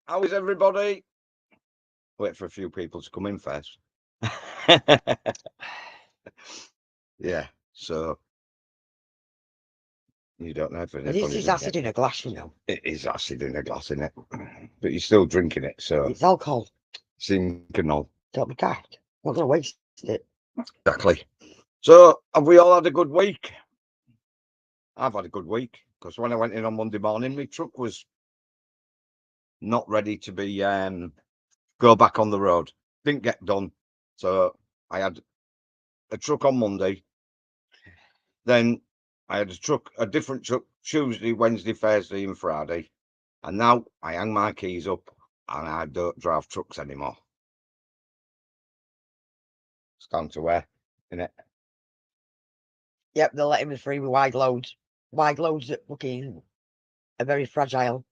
How is everybody? Wait for a few people to come in first. Yeah, so you don't know if This anybody's is acid in a glass, you know. It is acid in a glass, isn't it? But you're still drinking it, so It's alcohol. single. Don't be daft. Not gonna waste it. Exactly. So have we all had a good week? I've had a good week because when I went in on Monday morning, my truck was not ready to be go back on the road. Didn't get done. So I had a truck on Monday. Then I had a different truck Tuesday, Wednesday, Thursday, and Friday. And now I hang my keys up and I don't drive trucks anymore. It's down to where, innit? Yep, they're letting me free with wide loads. Wide loads that fucking are very fragile.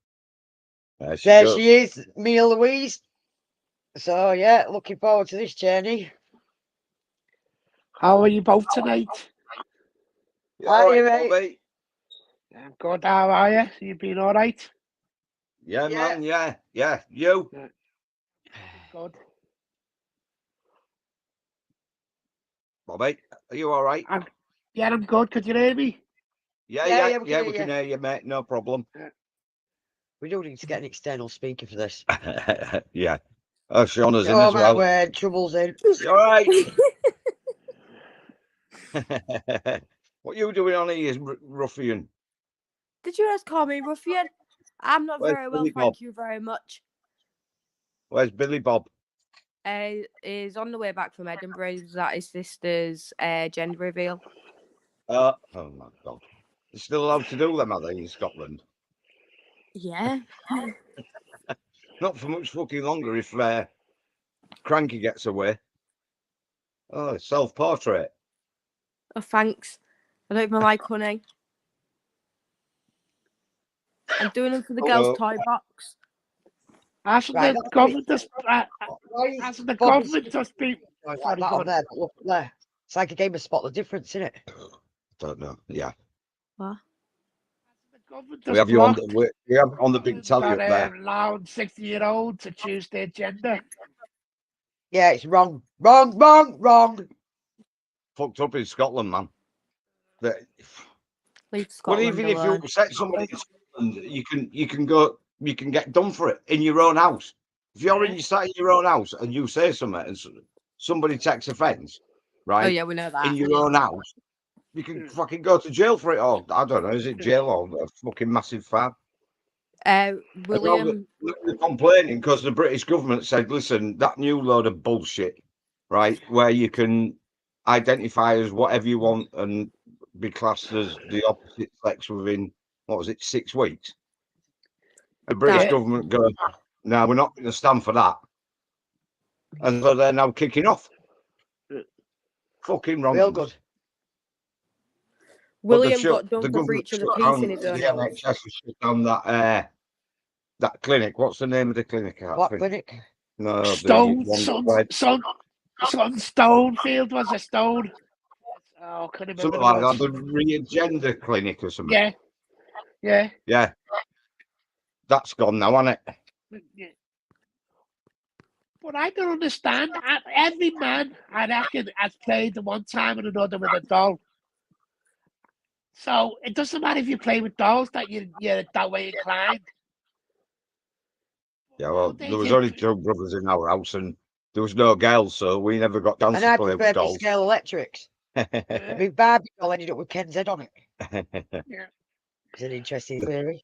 There There she is, Mia Louise. So yeah, looking forward to this journey. How are you both tonight? How are you, mate? Bobby? I'm good. How are you? You been all right? Yeah, man. Yeah. You? Good. Bobby, are you all right? Yeah, I'm good. Could you hear me? Yeah, we can hear you, mate. No problem. We do need to get an external speaker for this. Yeah. Oh, Shauna's in Oh as my well. word, trouble's in. You all right? What you doing on here, ruffian? Did you just call me ruffian? I'm not Where's very well, Billy Bob? thank you very much. Where's Billy Bob? Is on the way back from Edinburgh. He's at his sister's gender reveal. Oh my God. They're still allowed to do them, are they, in Scotland? Yeah. Not for much fucking longer if Cranky gets away. Oh, self-portrait. Oh, thanks. I don't even like honey. I'm doing them for the girls' toy box. Hasn't Right, the government just hasn't the government just been like that on there, but look there. It's like a game of spot the difference, isn't it? Don't know. Yeah. What? We have you on the big tally up there. Allowed 60-year-olds to choose their gender. Yeah, it's wrong. Wrong. Fucked up in Scotland, man. Leave Scotland even if you alone. upset somebody in Scotland, you can get done for it in your own house. If you're sat in your own house and you say something and somebody takes offence, right? Oh yeah, we know that. In your own house, you can fucking go to jail for it. Or I don't know, is it jail or a fucking massive fine? William. They're complaining because the British government said, listen, that new load of bullshit, right, where you can identify as whatever you want and be classed as the opposite sex within, 6 weeks? The British government goes, no, we're not going to stand for that. And so they're now kicking off. Fucking wrong. Real good. William got done for breach of the peace in his own house. The NHS has shut down that clinic. What's the name of the clinic? What clinic? No, Stonefield was a Stone. Oh, couldn't remember. Something like that. The Reagenda Clinic or something. Yeah. That's gone now, hasn't it? Yeah. But I don't understand. Every man, I reckon, has played at one time or another with a doll. So it doesn't matter if you play with dolls that you're that way inclined. Yeah, well, there was only two brothers in our house and there was no girls, so we never got down And to I play prefer with dolls. scale electrics. My Barbie doll ended up with Ken's head on it. Yeah. It's an interesting theory.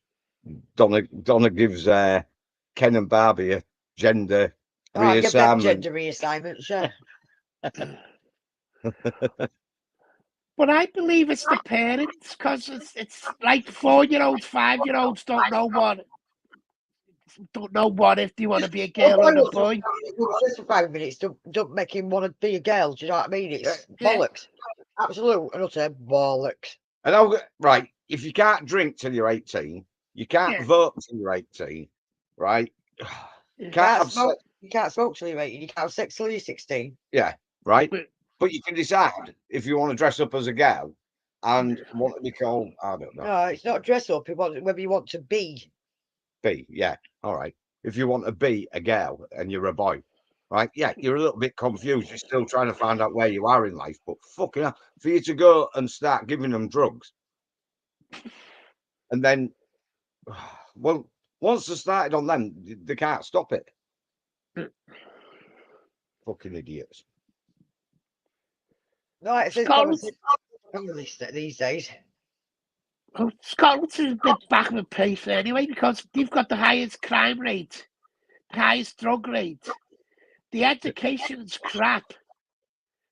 Donna gives Ken and Barbie a gender reassignment. Gender reassignment, sure. But I believe it's the parents, because it's like 4-year-olds, 5-year-olds don't know what if they want to be a girl or a boy. Just for 5 minutes, don't make him want to be a girl. Do you know what I mean? It's bollocks. Absolute and utter bollocks. And right, if you can't drink till you're 18, you can't vote till you're 18, right? You can't smoke till you're 18. You can't have sex till you're 16. Yeah, right. But you can decide if you want to dress up as a girl and want to be called, I don't know. No, it's not dress up. Whether you want to be. Yeah, all right. if you want to be a girl and you're a boy, right? Yeah, you're a little bit confused. You're still trying to find out where you are in life. But fucking hell, for you to go and start giving them drugs, and then, well, once they started on them, they can't stop it. Fucking idiots. No, it's Scotland, these days. well, Scotland's a bit back of a pace anyway because they've got the highest crime rate, the highest drug rate. The education's crap.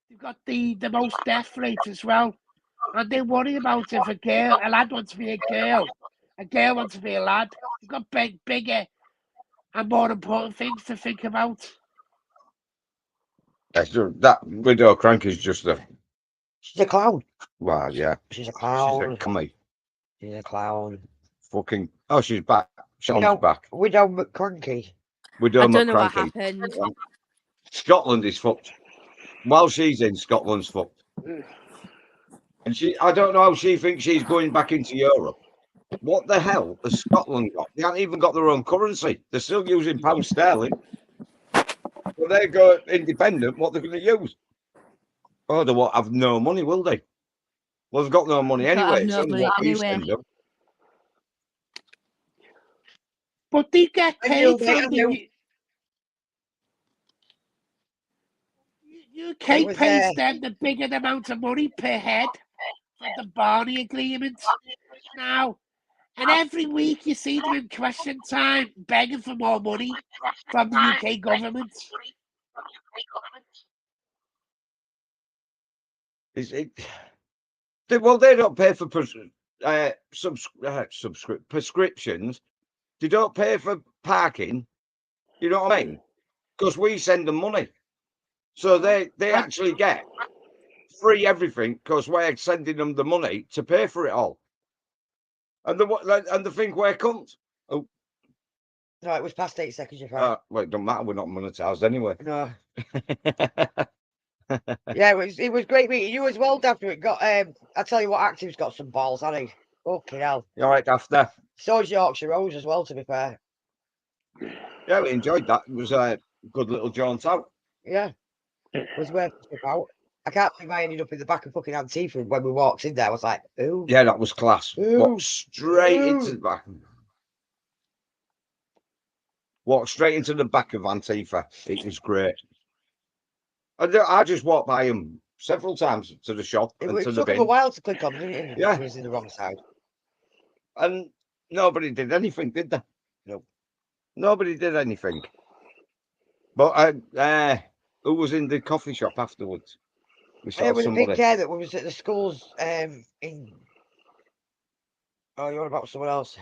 They've got the most death rate as well. And they worry about if a lad wants to be a girl wants to be a lad. They've got bigger and more important things to think about. That widow crank is just a. She's a clown. Well, yeah. She's a clown. She's a commie. She's a clown. Fucking. Oh, she's back. Sean's back. Widow McCranky. Widow I don't know what McCranky. happened. Scotland is fucked. While she's in, Scotland's fucked. And I don't know how she thinks she's going back into Europe. What the hell has Scotland got? They haven't even got their own currency. They're still using pound sterling. So they go independent. What they're going to use? Oh, they won't have no money, will they? Well, they've got no money anyway. No money anyway. But they get paid from the UK pays them the bigger amount of money per head for the Barney Agreement now. And every week you see them in question time begging for more money from the UK government. Well, they don't pay for prescriptions. They don't pay for parking. You know what I mean? Because we send them money. So they actually get free everything because we're sending them the money to pay for it all. And the think we're cunts. Oh. No, it was past 8 seconds, you're right. Well, it don't matter. We're not monetized anyway. No. Yeah, it was great meeting you as well, Daphne. It got I tell you what, Active's got some balls, hasn't he? Fucking hell. You all right, Daphne? So's Yorkshire Rose as well, to be fair. Yeah, we enjoyed that. It was a good little jaunt out. Yeah. It was worth it out. I can't believe I ended up in the back of fucking Antifa when we walked in there. I was like, ooh. Yeah, that was class. Walked straight into the back. Walked straight into the back of Antifa. It was great. I just walked by him several times to the shop and to the bin. It took him a while to click on, didn't it? Yeah. He was in the wrong side. And nobody did anything, did they? No. Nobody did anything. But who was in the coffee shop afterwards? It was a big guy that was at the schools in. Oh, you're about someone else?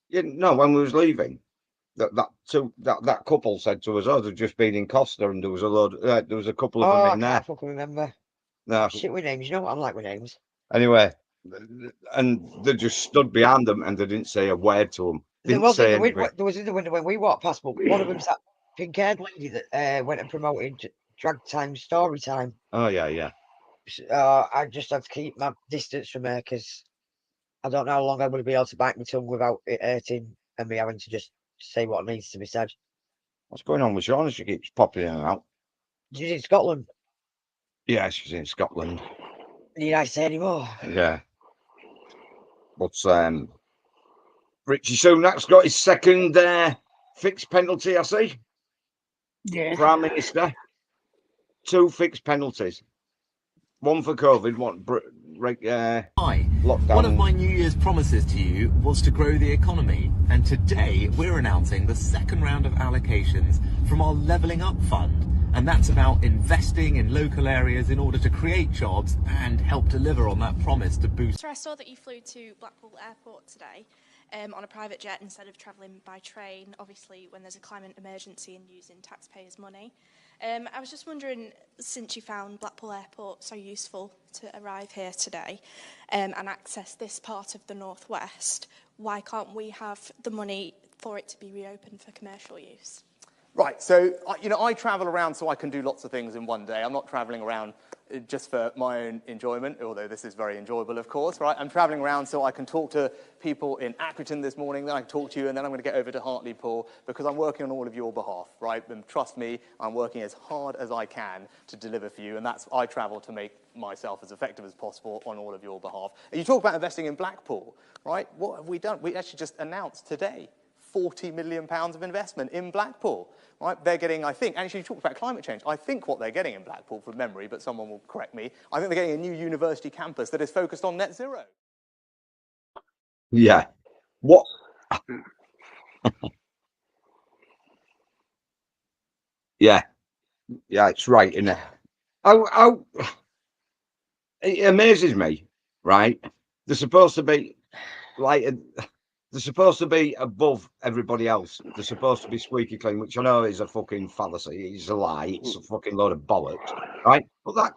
Yeah, no, when we was leaving, that couple said to us, "Oh, they've just been in Costa, and there was a couple of them in there." I can't fucking remember. No, shit with names. You know what I'm like with names. Anyway, and they just stood behind them and they didn't say a word to them. There was in the window when we walked past, but one of them's that pink-haired lady that went and promoted drag time, story time. Oh yeah. I just had to keep my distance from her because I don't know how long I'm going to be able to bite my tongue without it hurting and me having to just say what needs to be said. What's going on with Shauna? She keeps popping in and out. She's in Scotland. Yeah, she's in Scotland. Need I say anymore? Yeah. But Richie Sunak's got his second fixed penalty, I see. Yeah. Prime Minister. 2 fixed penalties. One for COVID, lockdown. One of my New Year's promises to you was to grow the economy, and today we're announcing the second round of allocations from our Levelling Up Fund, and that's about investing in local areas in order to create jobs and help deliver on that promise to boost. So I saw that you flew to Blackpool Airport today on a private jet instead of travelling by train, obviously when there's a climate emergency and using taxpayers' money. I was just wondering, since you found Blackpool Airport so useful to arrive here today and access this part of the northwest, why can't we have the money for it to be reopened for commercial use? Right, so, I travel around so I can do lots of things in one day. I'm not travelling around just for my own enjoyment, although this is very enjoyable, of course, right? I'm travelling around so I can talk to people in Accrington this morning, then I can talk to you, and then I'm going to get over to Hartlepool because I'm working on all of your behalf, right? And trust me, I'm working as hard as I can to deliver for you, and I travel to make myself as effective as possible on all of your behalf. And you talk about investing in Blackpool, right? What have we done? We actually just announced today £40 million of investment in Blackpool, right? They're getting, I think, actually you talked about climate change. I think what they're getting in Blackpool, from memory, but someone will correct me, I think they're getting a new university campus that is focused on net zero. Yeah. What? Yeah. Yeah, it's right, isn't it? It amazes me, right? They're supposed to be like... They're supposed to be above everybody else. They're supposed to be squeaky clean, which I know is a fucking fallacy. It's a lie. It's a fucking load of bollocks, right? But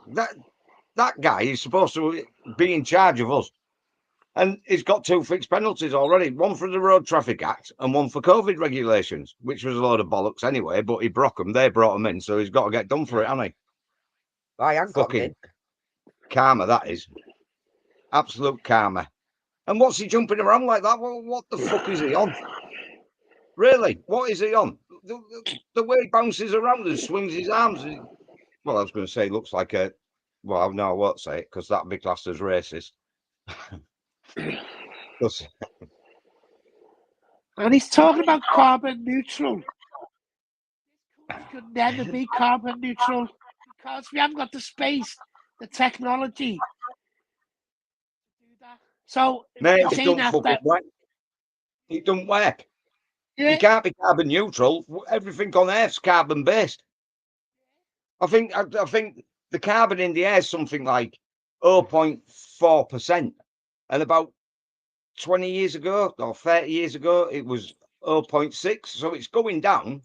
that guy is supposed to be in charge of us. And he's got 2 fixed penalties already. One for the Road Traffic Act and one for COVID regulations, which was a load of bollocks anyway, but he broke them. They brought them in, so he's got to get done for it, hasn't he? I am Fucking karma, that is. Absolute karma. And what's he jumping around like that? Well, what the fuck is he on? Really? What is he on? The way he bounces around and swings his arms. Well, I was going to say he looks like a... Well, no, I won't say it because that'd be classed as racist. And he's talking about carbon neutral. It could never be carbon neutral because we haven't got the space, the technology to do that. So, mate, you're it saying don't fucking work. It don't work. Yeah. You can't be carbon neutral. Everything on Earth's carbon based. I think the carbon in the air is something like 0.4%, and about 20 years ago or 30 years ago it was 0.6. So it's going down.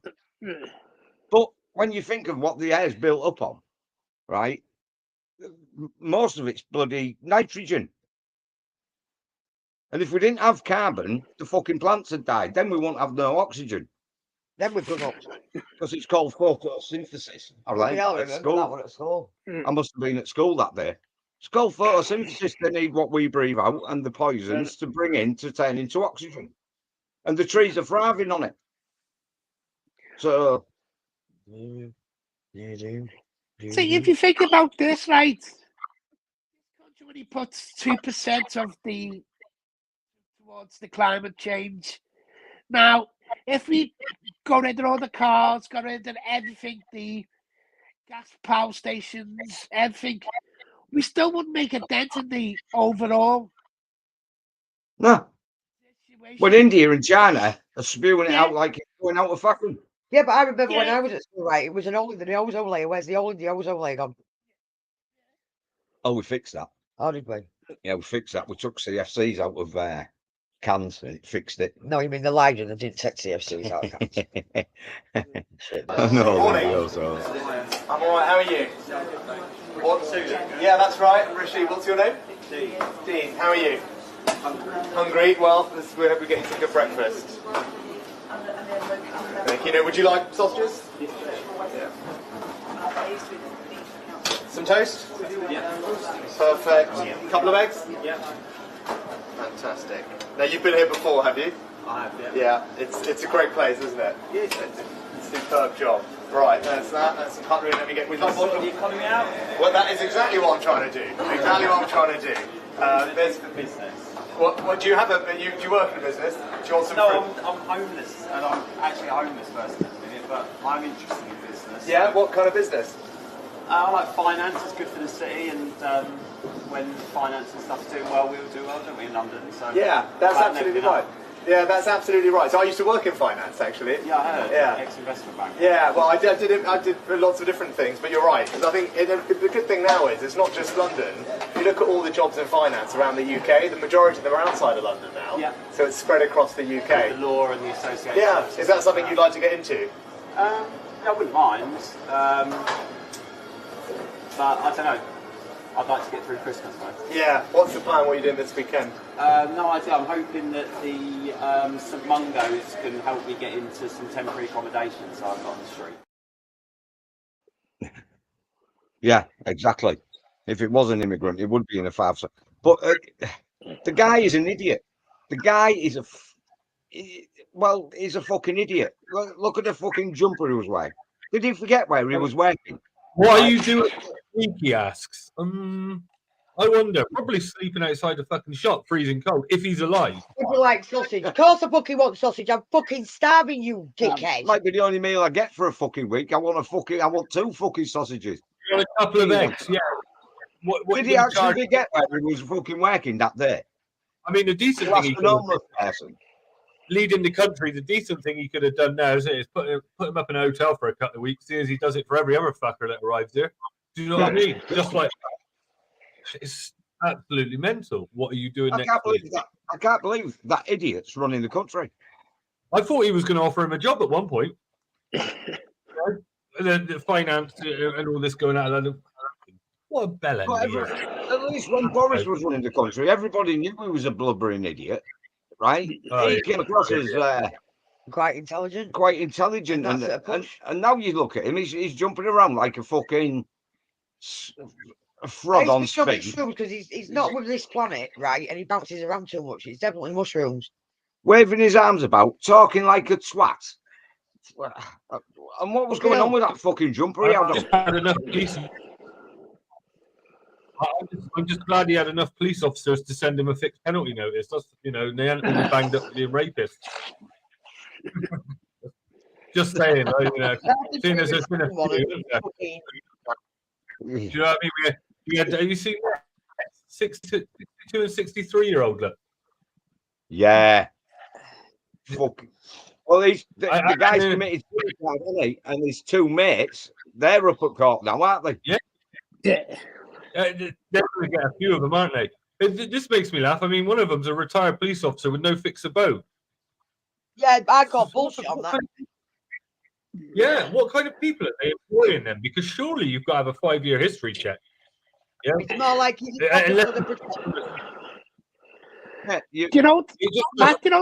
But when you think of what the air is built up on, right, most of it's bloody nitrogen. And if we didn't have carbon, the fucking plants had died. Then we won't have no oxygen. Then we've gone up. Because it's called photosynthesis. I I remember that one at school. I must have been at school that day. It's called photosynthesis. They need what we breathe out and the poisons to bring in to turn into oxygen. And the trees are thriving on it. So... See, if you think about this, right, this country only puts 2% of towards the climate change. Now, if we got rid of all the cars, got rid of everything, the gas power stations, everything, we still wouldn't make a dent in the overall. No. When India and China are spewing it out like it's going out of fucking... Yeah, but I remember when I was at school, right, it was the ozone layer. Where's the ozone layer gone? Oh, we fixed that. How did we? Yeah, we fixed that. We took CFCs out of cans and it fixed it. No, you mean the lighter that didn't take CFCs out of cans. No, Morning. I'm all right, how are you? Yeah, that's right. I'm Rishi. What's your name? Dean. How are you? Hungry? Well, we hope we're getting some good breakfast. Thank you. Would you like sausages? Yeah. Some toast? Yeah. Perfect. Couple of eggs? Yeah. Fantastic. Now, you've been here before, have you? I have, yeah. Yeah, it's a great place, isn't it? Yeah. It's a superb job. Right, there's that. That's some cutlery. Let me get... With the economy out? Well, that is exactly what I'm trying to do. Exactly what I'm trying to do. There's the business. What do you have? Do you work in a business? Do you want some fruit? I'm homeless, and I'm actually a homeless person, but I'm interested in business. Yeah, what kind of business? I like finance. It's good for the city, and when finance and stuff's doing well, we'll do well, don't we, in London? So yeah, that's absolutely right. Yeah, that's absolutely right. So I used to work in finance, actually. Yeah, I heard. Yeah. Ex-investment bank. Yeah, well, I did lots of different things, but you're right. Because I think the good thing now is it's not just London. If you look at all the jobs in finance around the UK, the majority of them are outside of London now. Yeah. So it's spread across the UK. The law and the associated. Yeah. Is that something you'd like to get into? Yeah, I wouldn't mind. But I don't know. I'd like to get through Christmas, mate. Yeah. What's the plan? What are you doing this weekend? No idea. I'm hoping that the St Mungo's can help me get into some temporary accommodation so I'm not on the street. Yeah, exactly. If it was an immigrant, it would be in a 5-star. But the guy is an idiot. The guy is he's a fucking idiot. Look at the fucking jumper he was wearing. Did he forget where he was working? What are you doing? He asks. I wonder. Probably sleeping outside the fucking shop, freezing cold, if he's alive. Would you like sausage? Of course I fucking want sausage. I'm fucking starving, you dickhead. Might be the only meal I get for a fucking week. I want 2 fucking sausages. You want a couple of eggs, yeah. What Did he actually forget where he was fucking working that day? I mean, the decent That's thing he an homeless person. leading the country, the decent thing he could have done now is put him up in a hotel for a couple of weeks, seeing as he does it for every other fucker that arrives here. Do you know what I mean? Just like, it's absolutely mental. What are you doing next week? I can't believe that idiot's running the country. I thought he was going to offer him a job at one point. The finance and all this going out of what a bell end. At least when Boris was running the country, everybody knew he was a blubbering idiot, right? He came across as quite intelligent. And now you look at him, he's jumping around like a fucking a frog on speed. Because he's not with this planet, right? And he bounces around too much. It's definitely mushrooms. Waving his arms about, talking like a twat. And what was going on with that fucking jumper he had on? I'm just glad he had enough police officers to send him a fixed penalty notice. That's, they hadn't all banged up being rapists. Just saying, seeing as there's been a few. Do you know what I mean? We had, have you seen that? 62 and 63-year-old look. Yeah. Fuck. Well, the guy's committed suicide, isn't he? And his 2 mates, they're up at court now, aren't they? Yeah. They're going to get a few of them, aren't they? This makes me laugh. I mean, one of them's a retired police officer with no fix of bow. Yeah, I got bullshit on that. Yeah, what kind of people are they employing them? Because surely you've got to have a 5-year history check. Yeah, it's more like he's you know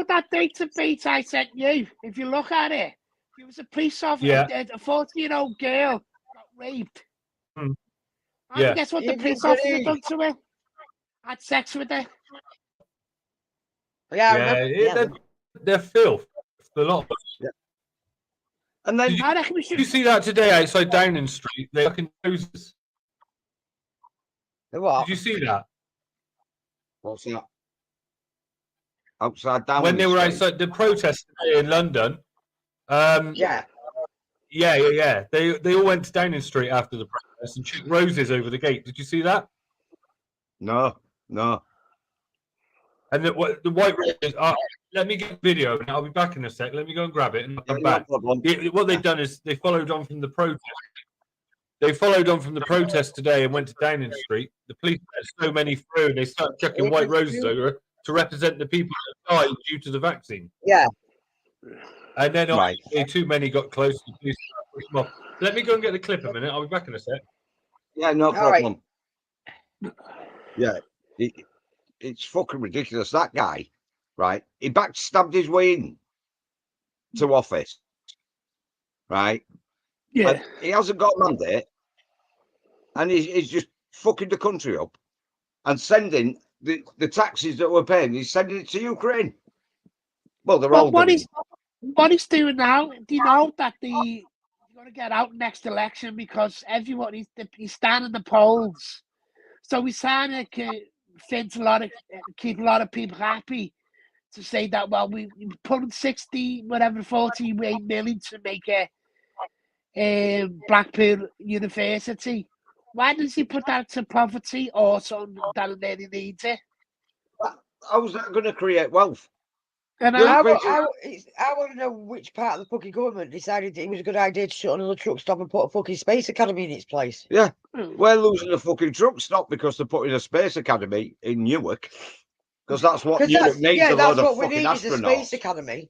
that database I sent you? If you look at it, there was a police officer, a 40-year-old girl got raped. And guess what the police officer done to her? Had sex with her. They're filth. A lot. Yeah. And then did you see that today outside Downing Street? They fucking noses. What? Did you see that? What's that? Outside Downing when they were Street. Outside the protest today in London. Yeah. They all went to Downing Street after the protest and shoot roses over the gate. Did you see that? No. And the white roses. Let me get a video, and I'll be back in a sec. Let me go and grab it, and I'll come back. What they've done is they followed on from the protest. They followed on from the protest today and went to Downing Street. The police let so many through, and they started chucking white roses over to represent the people that died due to the vaccine. Yeah. And then too many got close to the police. Let me go and get the clip a minute. I'll be back in a sec. Yeah, no problem. Right. Yeah, it's fucking ridiculous. That guy, right? He backstabbed his way in to office, right? Yeah. And he hasn't got a mandate, and he's just fucking the country up and sending the taxes that we're paying. He's sending it to Ukraine. Well, they're all doing. What he's doing now, do you know that he's going to get out next election because everyone he's standing the polls, so he's trying to keep a lot of people happy to say that we put in 48 million to make a Blackpool University. Why does he put that to poverty or something that really needs it? How is that going to create wealth? And I want to know which part of the fucking government decided it was a good idea to shut another truck stop and put a fucking space academy in its place. Yeah, we're losing a fucking truck stop because they're putting a space academy in Newark. Because that's what Newark needs. A lot of fucking astronauts. Is a space academy.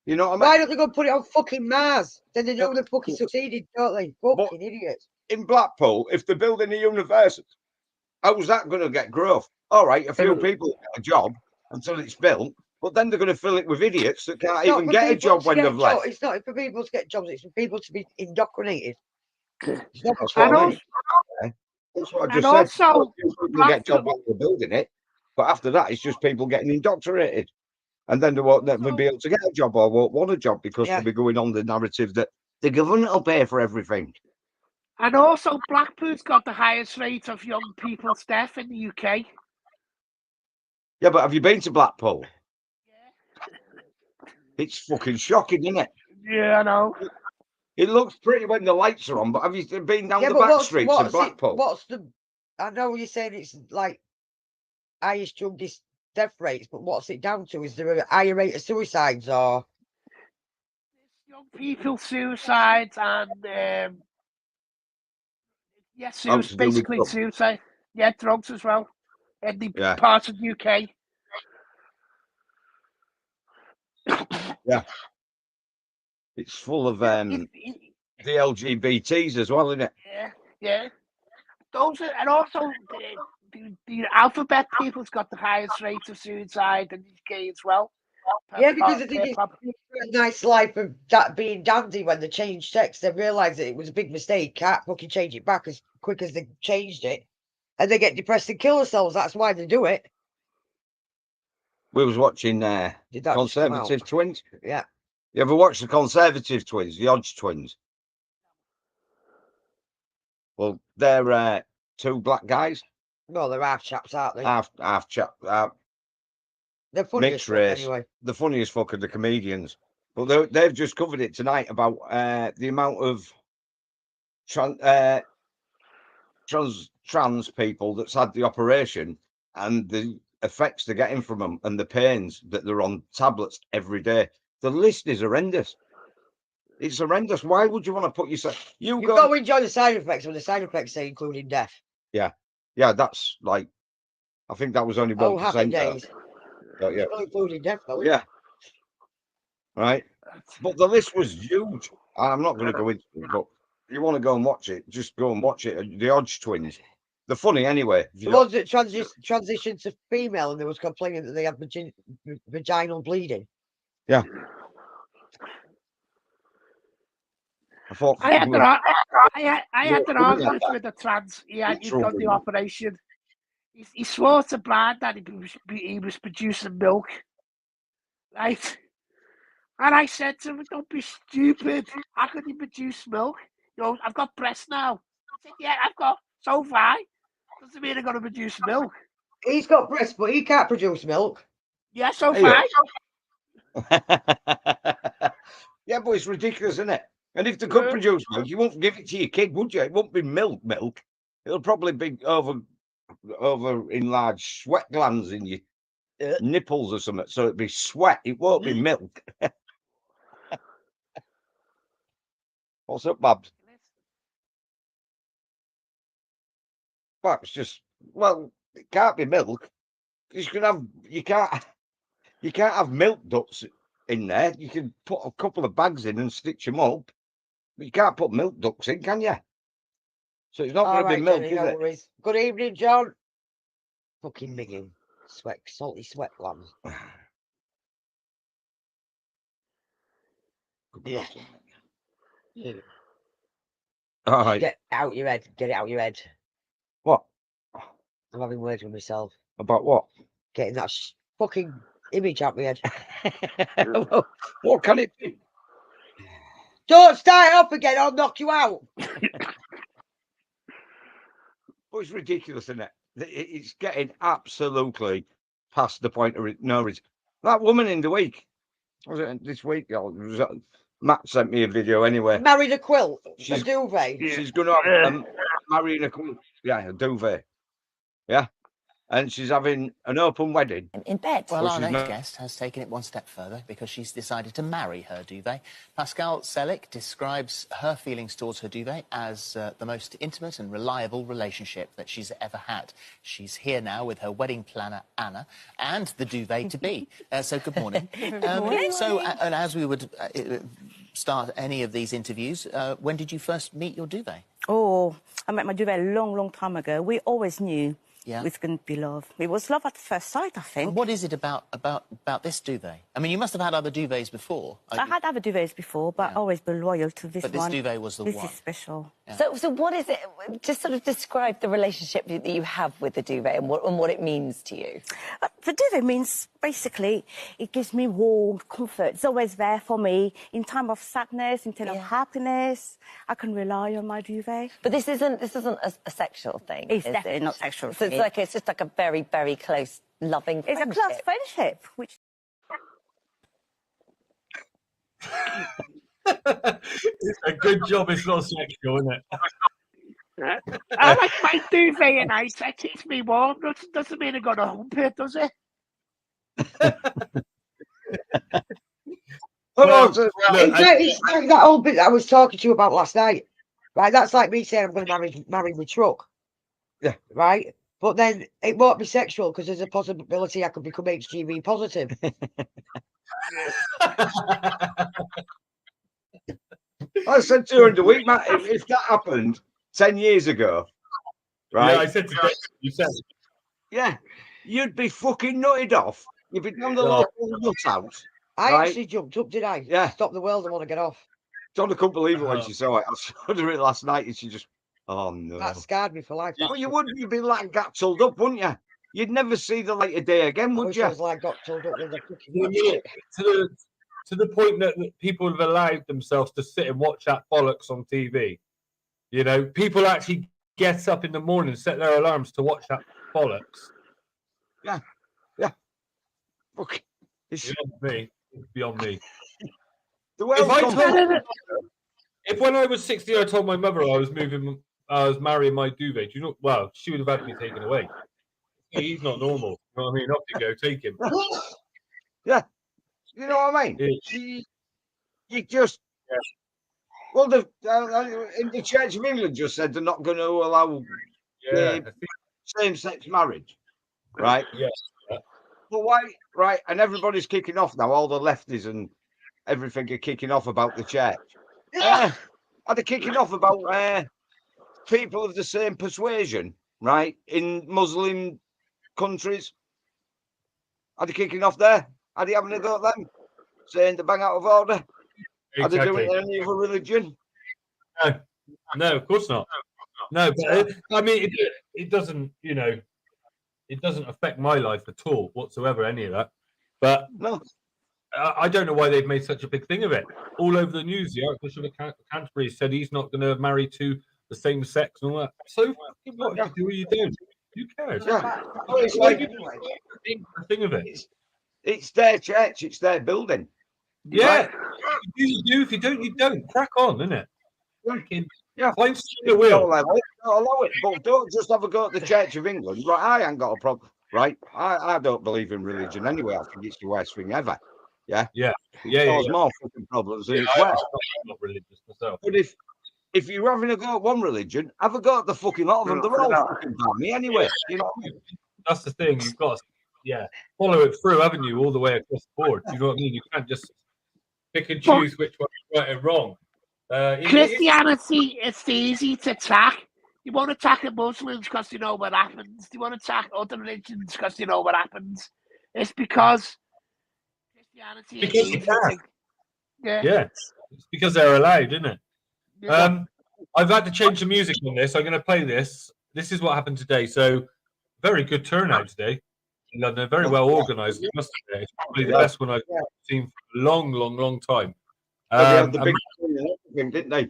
You know what I mean? Why don't they go put it on fucking Mars? Then they know they fucking succeeded, don't they? Fucking idiots. In Blackpool, if they're building a university, how's that going to get growth? All right, a few people get a job until it's built. But then they're going to fill it with idiots that can't even get a job when they've left. It's not for people to get jobs, it's for people to be indoctrinated. It's not for That's what I And just said. also, People get jobs while they're building it, but after that, it's just people getting indoctrinated. And then they won't never be able to get a job or won't want a job because they'll be going on the narrative that the government will pay for everything. And also, Blackpool's got the highest rate of young people's death in the UK. Yeah, but have you been to Blackpool? Yeah. It's fucking shocking, isn't it? Yeah, I know. It looks pretty when the lights are on, but have you been down the back streets of Blackpool? I know you're saying it's like highest youngest death rates, but what's it down to? Is there a higher rate of suicides or? Young people suicides and basically suicide. Yeah, drugs as well in the parts of the UK. Yeah, it's full of the LGBTs as well, isn't it? Yeah. Those are, and also the alphabet people's got the highest rate of suicide in the UK as well. Yeah, because I think it's a nice life of that being dandy when they changed sex. They realised that it was a big mistake. Can't fucking change it back as quick as they changed it. And they get depressed and kill themselves. That's why they do it. We was watching Conservative Twins. Yeah. You ever watched the Conservative Twins, the Hodge Twins? Well, they're two black guys. No, they're half chaps, aren't they? Half chap. They're funny as fuck, anyway. The funniest fuck of the comedians. But they've just covered it tonight about the amount of trans people that's had the operation and the effects they're getting from them and the pains that they're on tablets every day. The list is horrendous. It's horrendous. Why would you want to put yourself? You've got to enjoy the side effects when the side effects say including death. Yeah, that's like, I think that was only 1%. Oh, happy days. Yeah, including death though. Yeah. Right. But the list was huge. I'm not going to go into it, but if you want to go and watch it, just go and watch it. The Hodge Twins. They're funny anyway. The ones that transitioned to female and they was complaining that they had vaginal bleeding. Yeah. I had an argument with a trans. He'd done the operation. He swore to blind that he was producing milk, right? And I said to him, "Don't be stupid. How can you produce milk? You know, I've got breasts now." I said, "Yeah, I've got. So far, doesn't mean I'm going to produce milk." He's got breasts, but he can't produce milk. Yeah, so far. Yeah, but it's ridiculous, isn't it? And if they could produce milk, you won't give it to your kid, would you? It won't be milk. It'll probably be over enlarged sweat glands in your nipples or something. So it'll be sweat. It won't be milk. What's up, Babs? Babs, it can't be milk. You can't have milk ducts in there. You can put a couple of bags in and stitch them up, but you can't put milk ducts in, can you? So it's not going to be milk, is it? Good evening, John. Fucking minging. Salty sweat glands. Yeah. All right. Get out your head. Get it out your head. What? I'm having words with myself. About what? Getting that fucking image out my head. What can it be? Don't start up again, I'll knock you out. But it's ridiculous, isn't it? It's getting absolutely past the point of no reason. That woman in the week, was it this week? Matt sent me a video anyway. Married a quilt, a duvet. She's going to marry a quilt. Yeah, a duvet. Yeah. And she's having an open wedding. In bed. Well, our next guest has taken it one step further because she's decided to marry her duvet. Pascal Selick describes her feelings towards her duvet as the most intimate and reliable relationship that she's ever had. She's here now with her wedding planner, Anna, and the duvet-to-be. So good morning. Good morning. And as we would start any of these interviews, when did you first meet your duvet? Oh, I met my duvet a long, long time ago. We always knew it's going to be love. It was love at first sight, I think. And what is it about this duvet? I mean, you must have had other duvets before. I had other duvets before, but I've always been loyal to this one. But this duvet was the one. This is special. Yeah. So what is it? Just sort of describe the relationship that you have with the duvet and what it means to you. The duvet means, basically, it gives me warmth, comfort. It's always there for me in time of sadness, in time of happiness. I can rely on my duvet. But this isn't a sexual thing. It's definitely not sexual. So it's just like a very, very close, loving friendship. It's a close friendship, which... It's a good job it's not sexual, isn't it? I like my duvet at night. It keeps me warm. Doesn't mean I'm going to hump it, does it? It's like that old bit that I was talking to you about last night. Right, that's like me saying I'm going to marry my truck. Yeah. Right? But then it won't be sexual because there's a possibility I could become HGV positive. I said to her in the week, Matt, if that happened 10 years ago, right? Yeah, I said to Dave, you said. Yeah, you'd be fucking nutted off. You'd be down the local nut house. I actually jumped up, did I? Yeah. Stop the world, I want to get off. Donna couldn't believe it when she saw it. I showed her it last night and she just, oh no. That scarred me for life. Well, you wouldn't. You'd be like gattled up, wouldn't you? You'd never see the light of day again, would you? I was like gattled up with the To the point that people have allowed themselves to sit and watch that bollocks on TV. You know, people actually get up in the morning and set their alarms to watch that bollocks. Yeah, yeah. Okay. It's beyond me. It's beyond me. If when I was 16, I told my mother I was marrying my duvet, do you know? Well, she would have had me taken away. He's not normal. You know what I mean? Off you go, take him. Yeah. You know what I mean? You just well, in the Church of England just said they're not going to allow same-sex marriage, right? Yes. But why? Right, and everybody's kicking off now. All the lefties and everything are kicking off about the church. Are they kicking off about people of the same persuasion, right? In Muslim countries, are they kicking off there? Are they having a go at them? Saying they're bang out of order? Exactly. Are they doing it in any other religion? No, of course not. No, but I mean, it doesn't, you know, it doesn't affect my life at all whatsoever, any of that. But no, I don't know why they've made such a big thing of it. All over the news, the Archbishop of Canterbury said he's not going to marry to the same sex and all that. So what you do, you do. Who cares? Yeah. Well, it's like the thing of it. It's their church. It's their building. Yeah. Right? You do. If you don't, you don't. Crack on, isn't it? Yeah. Find the will. Allow it, but don't just have a go at the Church of England. Right, I ain't got a problem. Right, I don't believe in religion anyway. I think it's the worst thing ever. Yeah, It causes more fucking problems than it's worth. I'm not religious myself. But if you're having a go at one religion, have a go at the fucking lot of them. They're all fucking balmy anyway. You know what I mean? That's the thing. You've got to, follow it through, haven't you, all the way across the board? You know what I mean? You can't just pick and choose which one is right and wrong. Christianity, it's easy to attack. You won't attack the Muslims because you know what happens. You won't attack other religions because you know what happens. It's because Christianity is easy to... Yeah, it's because they're allowed, isn't it? Yeah. I've had to change the music on this. I'm going to play this. This is what happened today. So, very good turnout today in London. Very well organised. It's probably the best one I've seen for a long, long, long time. The big thing, didn't they?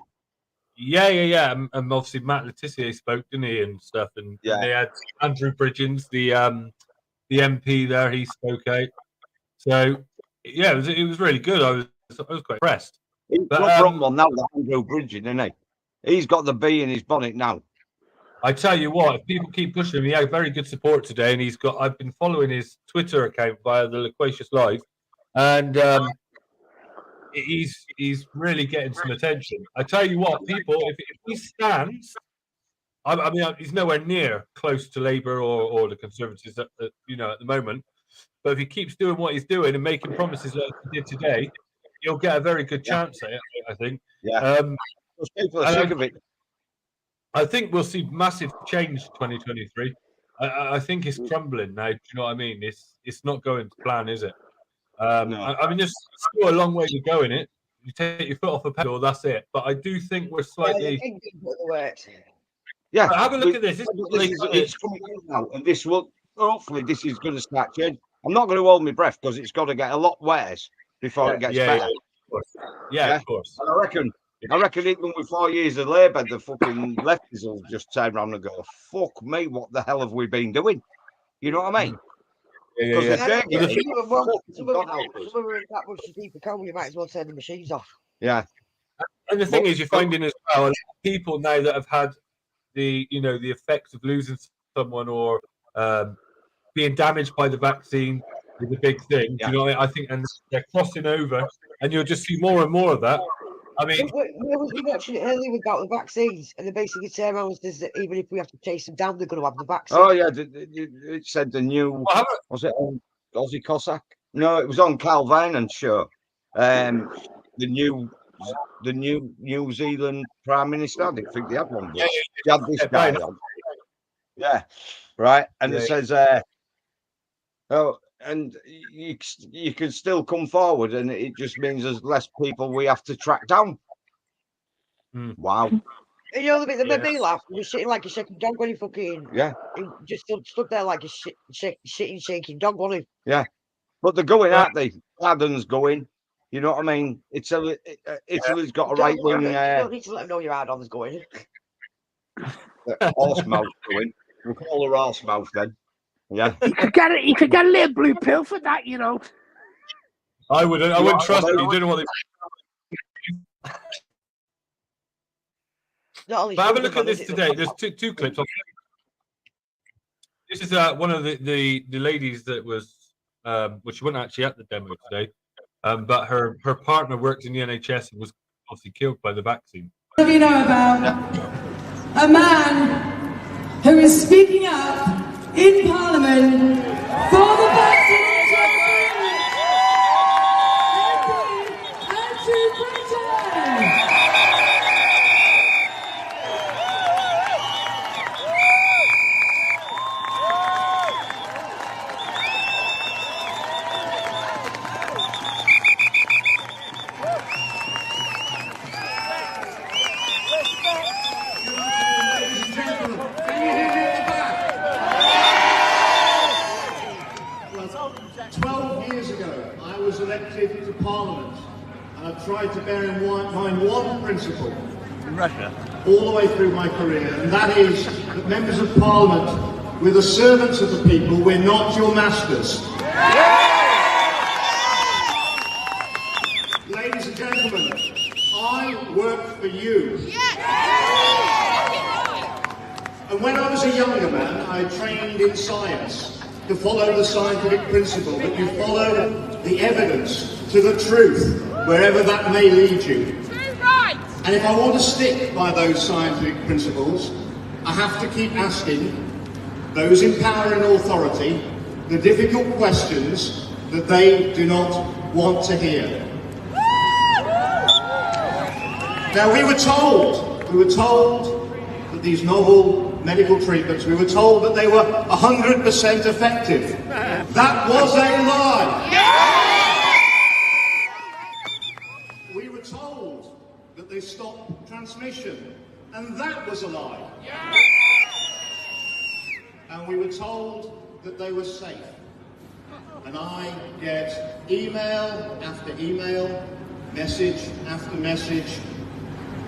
Yeah. And obviously Matt Letizia spoke, didn't he, and stuff. And they had Andrew Bridgens, the MP there. He spoke out. So yeah, it was really good. I was quite impressed. He's got front one now, Andrew Bridgens, isn't he? He's got the bee in his bonnet now. I tell you what, if people keep pushing him, he had very good support today, and I've been following his Twitter account via the Loquacious Live, and he's really getting some attention. I tell you what, people, if he stands, I mean, he's nowhere near close to Labour or the Conservatives, at the moment. But if he keeps doing what he's doing and making promises like he did today, he'll get a very good chance at it, I think. Yeah. People are sick of it. I think we'll see massive change 2023. I think it's crumbling now. Do you know what I mean? It's not going to plan, is it? I mean, there's still a long way to go in it. You take your foot off the pedal, that's it. But I do think we're slightly. Yeah, have a look at this. It's coming out now, and this will hopefully this is going to start changing. I'm not going to hold my breath because it's got to get a lot worse before it gets better. Yeah, of course. And I reckon even with 4 years of Labour, the fucking lefties will just turn around and go, "Fuck me, what the hell have we been doing?" You know what I mean? Because if they're getting some of them are that much to keep account, you might as well turn the machines off. Yeah. And the thing is, you're finding as well, a lot of people now that have had the effects of losing someone or being damaged by the vaccine is a big thing. Do you know what I mean? I think, and they're crossing over, and you'll just see more and more of that. I mean, we were watching it earlier about the vaccines, and they basically say around says that even if we have to chase them down, they're going to have the vaccine. Oh yeah, it said the new was it on Aussie Cossack? No, it was on Cal Vinan's show. The new New Zealand Prime Minister. I didn't think they had one, but they had this guy on. Yeah, right. And it says, and you can still come forward, and it just means there's less people we have to track down. Wow. You know the bit that made me laugh? He was sitting like a shaking dog when he fucking he just stood there like a shaking dog, wasn't he? Yeah, but they're going, aren't they? Ardern's going. You know what I mean? Italy's got a right wing. You don't need to let them know your Ardern's going. Horse mouth going. We'll call her horse mouth then. Yeah. You could get a little blue pill for that, you know. I wouldn't trust it. You don't know what they. But have a look at this today. There's two clips. This is one of the ladies that was, well, she wasn't actually at the demo today, but her partner worked in the NHS and was obviously killed by the vaccine. What do you know about a man who is speaking up in Parliament for the vaccination and to Britain? Elected to Parliament, and I've tried to bear in mind one principle in Russia all the way through my career, and that is that members of Parliament, we're the servants of the people, we're not your masters. Ladies and gentlemen, I work for you. And when I was a younger man, I trained in science to follow the scientific principle that you follow the evidence to the truth, wherever that may lead you. And if I want to stick by those scientific principles, I have to keep asking those in power and authority the difficult questions that they do not want to hear. Now, we were told that these novel medical treatments, we were told that they were 100% effective. That was a lie. We were told that they stopped transmission, and that was a lie. And we were told that they were safe. And I get email after email, message after message,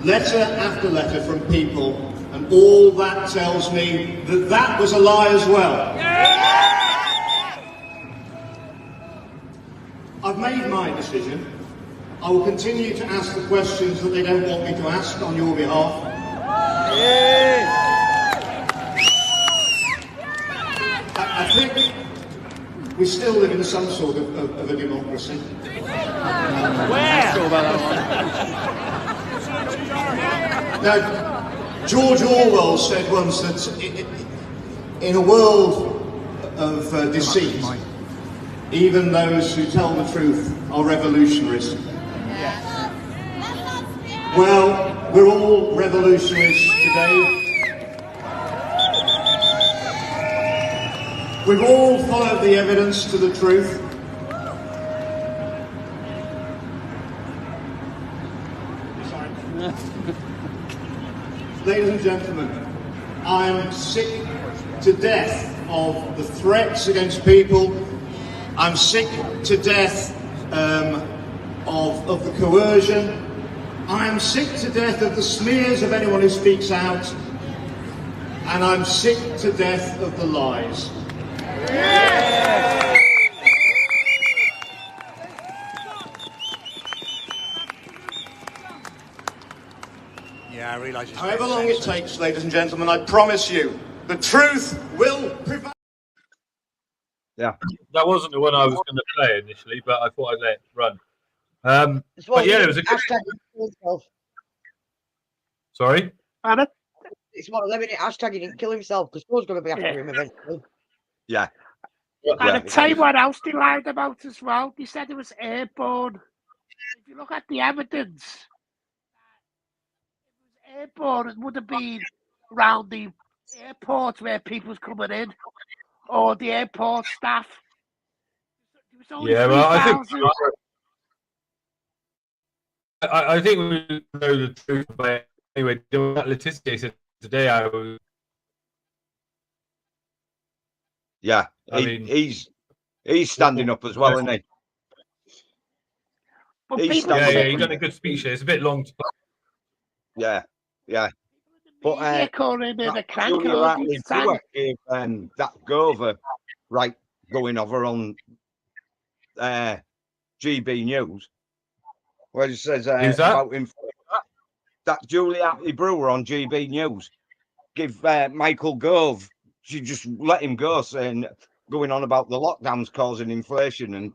letter after letter from people, and all that tells me that that was a lie as well. I've made my decision. I will continue to ask the questions that they don't want me to ask on your behalf. I think we still live in some sort of a democracy. Now, George Orwell said once that in a world of deceit, even those who tell the truth are revolutionaries. Well, we're all revolutionaries today. We've all followed the evidence to the truth. Ladies and gentlemen, I'm sick to death of the threats against people. I'm sick to death of the coercion. I am sick to death of the smears of anyone who speaks out. And I'm sick to death of the lies. Yeah. Yeah, I realise. However long it takes, ladies and gentlemen, I promise you, the truth will prevail. Yeah, that wasn't the one I was going to play initially, but I thought I'd let it run. But yeah, it was a good. Sorry? It's one of them, innit? Hashtag he didn't kill himself, because someone's going to be after him eventually. Yeah. And I tell you what else they lied about as well. They said it was airborne. If you look at the evidence, if it was airborne, it would have been around the airport where people's coming in, or the airport staff. There was only 3,000. I think we know the truth about it. Anyway, Letizia said today I was. Yeah, he's standing up as well, isn't he? He's done a good speech here. It's a bit long. Yeah. But that Gover, right, going over on GB News, where it says about him. That Julie Brewer on GB News give Michael Gove. She just let him go, saying going on about the lockdowns causing inflation and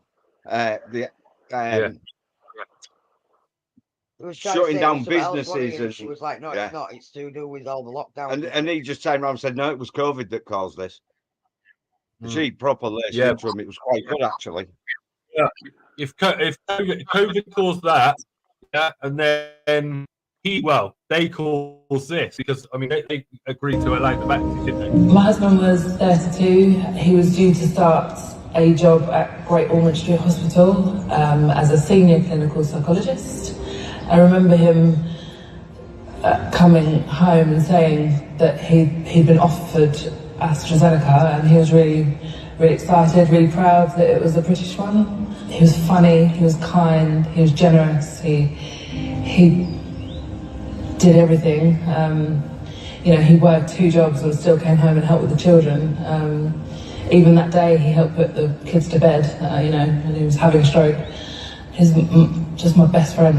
shutting down businesses. And she was like, "No, it's not. It's to do with all the lockdowns." And he just turned around and said, "No, it was COVID that caused this." She proper listened to him. It was quite good, actually. Yeah, if COVID caused that, and then they caused this because I mean they agreed to allow the vaccine, didn't they? My husband was 32. He was due to start a job at Great Ormond Street Hospital as a senior clinical psychologist. I remember him coming home and saying that he'd been offered AstraZeneca, and he was really excited, really proud that it was a British one. He was funny, he was kind, he was generous, he did everything. He worked 2 jobs and still came home and helped with the children. Even that day, he helped put the kids to bed, and he was having a stroke. He's just my best friend.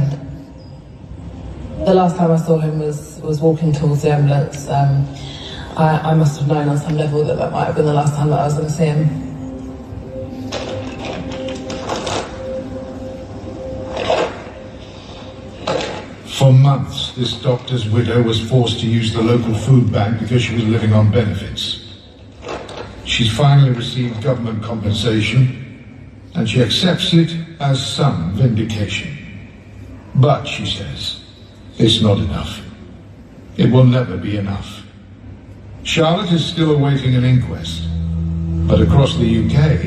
The last time I saw him was walking towards the ambulance. I must have known on some level that might have been the last time that I was going to see him. For months, this doctor's widow was forced to use the local food bank because she was living on benefits. She's finally received government compensation, and she accepts it as some vindication. But, she says, it's not enough. It will never be enough. Charlotte is still awaiting an inquest, but across the UK,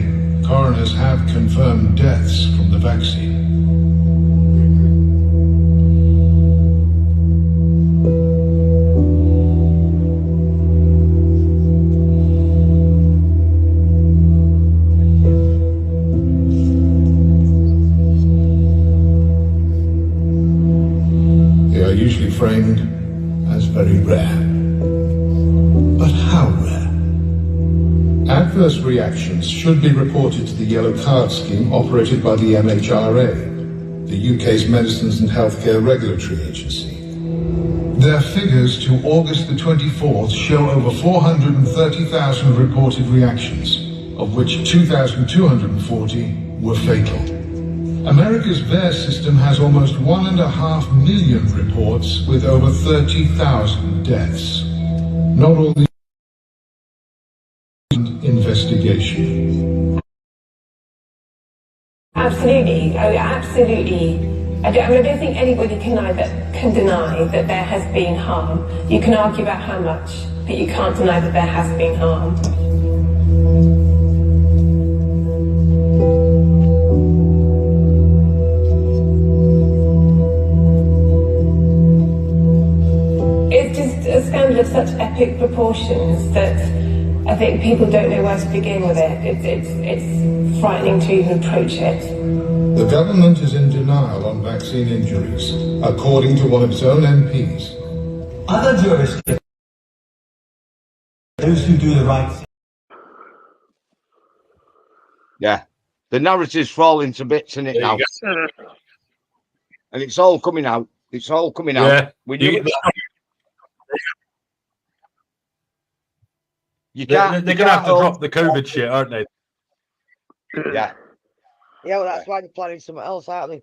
coroners have confirmed deaths from the vaccine. Usually framed as very rare. But how rare? Adverse reactions should be reported to the Yellow Card scheme operated by the MHRA, the UK's Medicines and Healthcare Regulatory Agency. Their figures to August the 24th show over 430,000 reported reactions, of which 2,240 were fatal. America's VAERS system has almost 1.5 million reports with over 30,000 deaths. Not all the investigation. Absolutely, absolutely. I don't think anybody can deny that there has been harm. You can argue about how much, but you can't deny that there has been harm. such epic proportions that I think people don't know where to begin with it. It's frightening to even approach it. The government is in denial on vaccine injuries, according to one of its own MPs. Other jurisdictions, those who do the right thing. Yeah. The narrative's falling to bits in it There now. you go. And it's all coming out. It's all coming out. Yeah. We knew it. They're going to have to drop the COVID shit, aren't they? Yeah. Yeah, well, that's why they're planning something else, aren't they?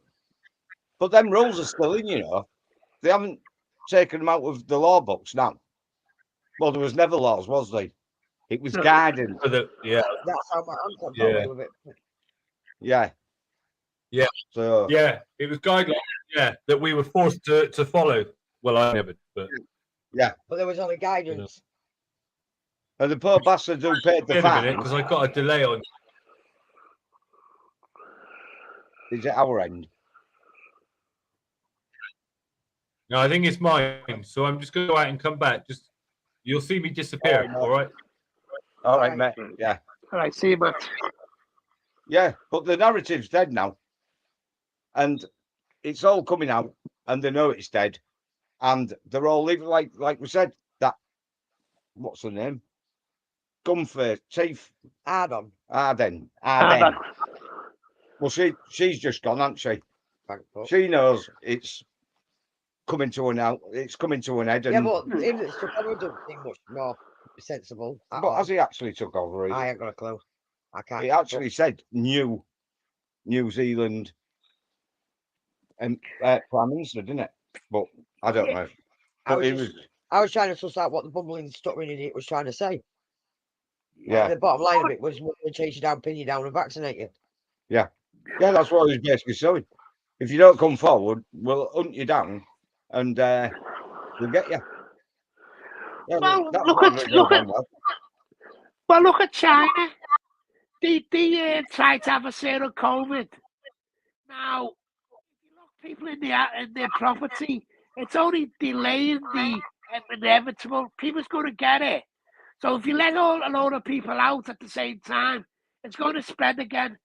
But them rules are still in, you know. They haven't taken them out of the law books now. Well, there was never laws, was there? It was guidance. Yeah. That's how my uncle got Yeah. away with it. Yeah. Yeah. So yeah, it was guidelines. Yeah, that we were forced to follow. Well, I never, but yeah. But there was only guidance. And the poor bastards who paid the wait a fine. minute, because I got a delay on. Is it our end? No, I think it's mine. So I'm just going to go out and come back. Just you'll see me disappear. All right. All right, mate. Yeah. All right, see you, mate. Yeah, but the narrative's dead now. And it's all coming out, and they know it's dead. And they're all leaving, like we said, that, what's her name? Gumface, Chief Arden. Well, she's just gone, hasn't she? She knows it's coming to an out. It's coming to an end. Yeah, And, but him that's took over don't seem much more sensible. but has he actually took over? I ain't got a clue. I can't. He actually said New Zealand and Prime Minister, didn't it? But I don't know. But I was trying to suss out what the bumbling stuttering idiot was trying to say. Yeah. The bottom line of it was we're going to chase you down, pin you down, and vaccinate you. Yeah. Yeah, that's what he's basically saying. If you don't come forward, we'll hunt you down and we'll get you. Yeah, Well, that's look not at really going well. well, look at China. They tried to have a zero COVID. Now, if you look people in their property, it's only delaying the inevitable. People's going to get it. So if you let a load of people out at the same time, it's going to spread again.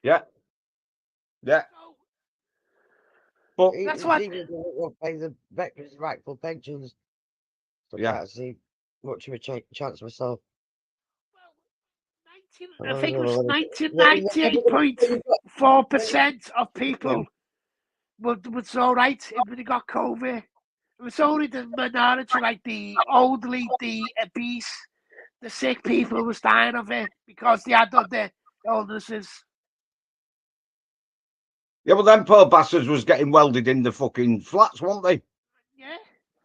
Yeah. Yeah. But That's what we'll pay the veterans' rightful pensions. So yeah. I can't see much of a chance myself. I think it was 98.4% of people was all right when they got COVID. It was only the minority, like the elderly, the obese, the sick people was dying of it because they had other illnesses. Yeah, well, them poor bastards was getting welded in the fucking flats, weren't they? Yeah.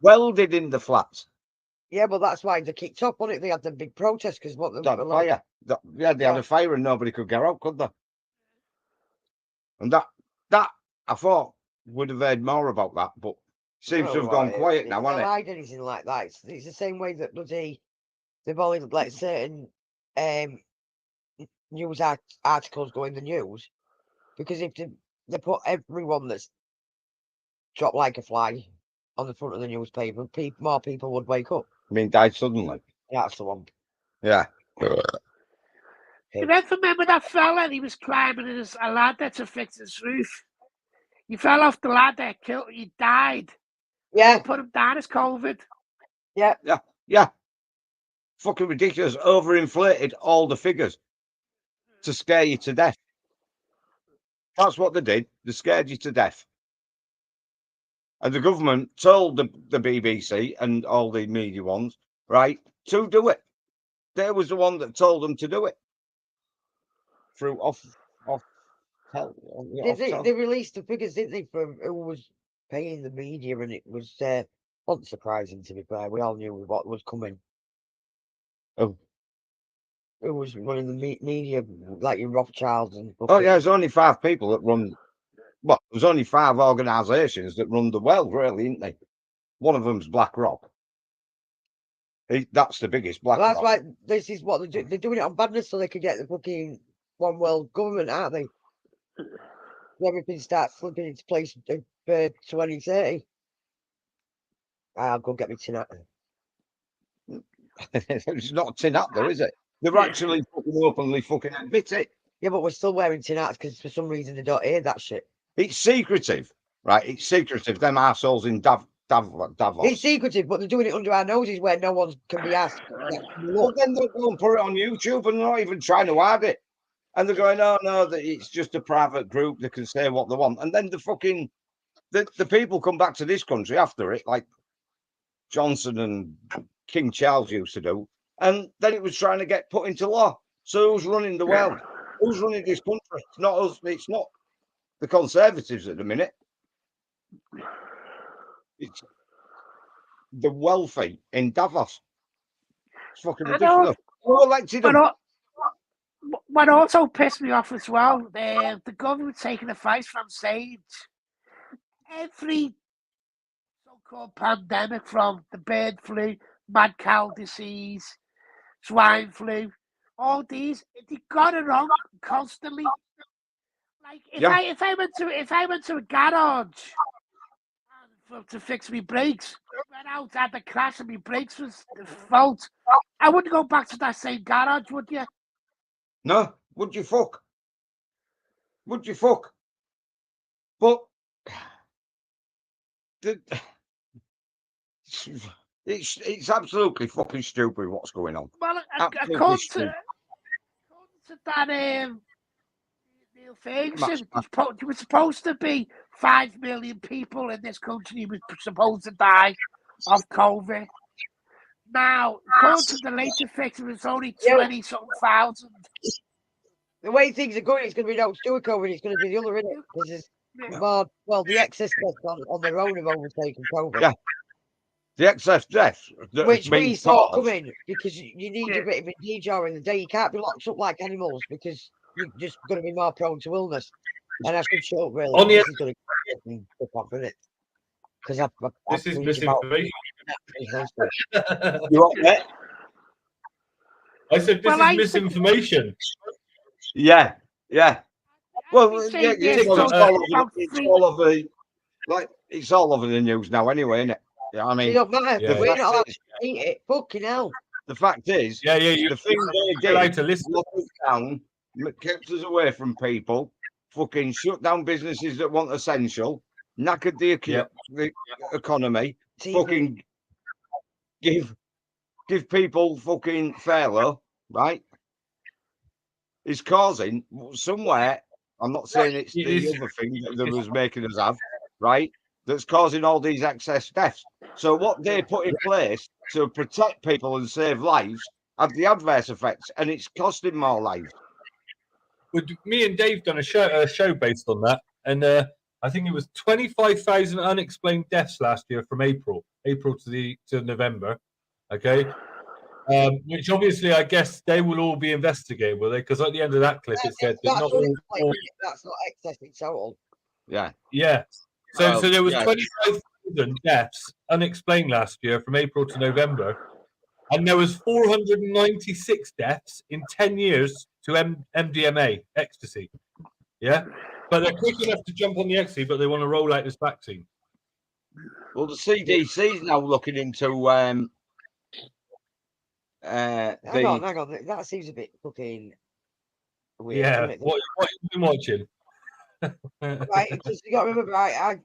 Welded in the flats. Yeah, but that's why they kicked off on it. They had the big protest because what That fire. They had a fire and nobody could get out, could they? And that I thought would have heard more about that, but seems to have gone quiet now, hasn't it? Hide anything like that. It's the same way that they've only let certain news articles go in the news because if they put everyone that's dropped like a fly on the front of the newspaper, more people would wake up. I mean, died suddenly. That's the one. Yeah. You remember that fella? He was climbing a ladder to fix his roof. He fell off the ladder, he died. Yeah. They put him down as COVID. Yeah. Yeah. Yeah. Fucking ridiculous. Overinflated all the figures to scare you to death. That's what they did. They scared you to death. And the government told the BBC and all the media ones, right, to do it. They was the one that told them to do it. Through They released the figures, didn't they, from who was paying the media, and it was unsurprising, to be fair. We all knew what was coming. Oh. Who was running the media, like your Rothschilds and... Oh, yeah, there's only 5 people that run... Well, there's only 5 organisations that run the world, really, isn't they? One of them's BlackRock. That's the biggest BlackRock. Well, that's why this is what they're doing it on badness so they could get the fucking one world government, aren't they? Everything starts slipping into place for 2030. I'll go get me tonight. It's not a tin hat, though, is it? They're actually fucking openly fucking admit it. Yeah, but we're still wearing tin hats because for some reason they don't hear that shit. It's secretive, right? It's secretive. Them arseholes in Davos. It's secretive, but they're doing it under our noses where no one can be asked. Well, then they'll go and put it on YouTube and they're not even trying to hide it. And they're going, oh, no, that it's just a private group. They can say what they want. And then the people come back to this country after it, like Johnson and King Charles used to do. And then it was trying to get put into law. So who's running the world? Who's running this country? It's not us. It's not the Conservatives at the minute. It's the wealthy in Davos. It's fucking ridiculous. Who elected them? What also pissed me off as well, the government taking advice from Sage. Every so-called pandemic, from the bird flu, mad cow disease, swine flu, all these, they got it wrong constantly. Like if I went to a garage to fix me brakes, went out, had the crash and my brakes was the fault, I wouldn't go back to that same garage, would you? No, would you fuck? Would you fuck? But it's absolutely fucking stupid what's going on. Well, according to that Neil Ferguson, there was supposed to be 5 million people in this country who were supposed to die of COVID. Now, according to the latest figure, it's only 20-something thousand. The way things are going, it's going to be no Stewart COVID. It's going to be the other, isn't it? Because it's more, well, the excess deaths on their own have overtaken COVID. Yeah. The excess deaths. Which we saw coming because you need a bit of a D during the day. You can't be locked up like animals because you're just going to be more prone to illness. And I should show up really. This is going to get me off, isn't it? Because this is misinformation. You want that? I said this is misinformation. Yeah. Well, it's all over the news now, anyway, isn't it? Yeah, I mean, it don't matter. We're not allowed to eat it. Fucking hell. The fact is, the thing they did, locked us down, kept us away from people, fucking shut down businesses that weren't essential, knackered the economy, fucking give people fucking furlough, right? Is causing somewhere. I'm not saying it's the other thing that was making us have, right? That's causing all these excess deaths. So what they put in place to protect people and save lives have the adverse effects, and it's costing more lives. Me and Dave done a show based on that, and I think it was 25,000 unexplained deaths last year from April to November. Okay. Which obviously, I guess they will all be investigated, will they? Because at the end of that clip, it said that that's not excess in total. Yeah. So there was 25,000 deaths unexplained last year from April to November, and there was 496 deaths in 10 years to MDMA, ecstasy. Yeah, but they're quick enough to jump on the ecstasy, but they want to roll out this vaccine. Well, the CDC is now looking into. Hang on. That seems a bit fucking weird. Yeah, what have you been watching? Right, because you got to remember,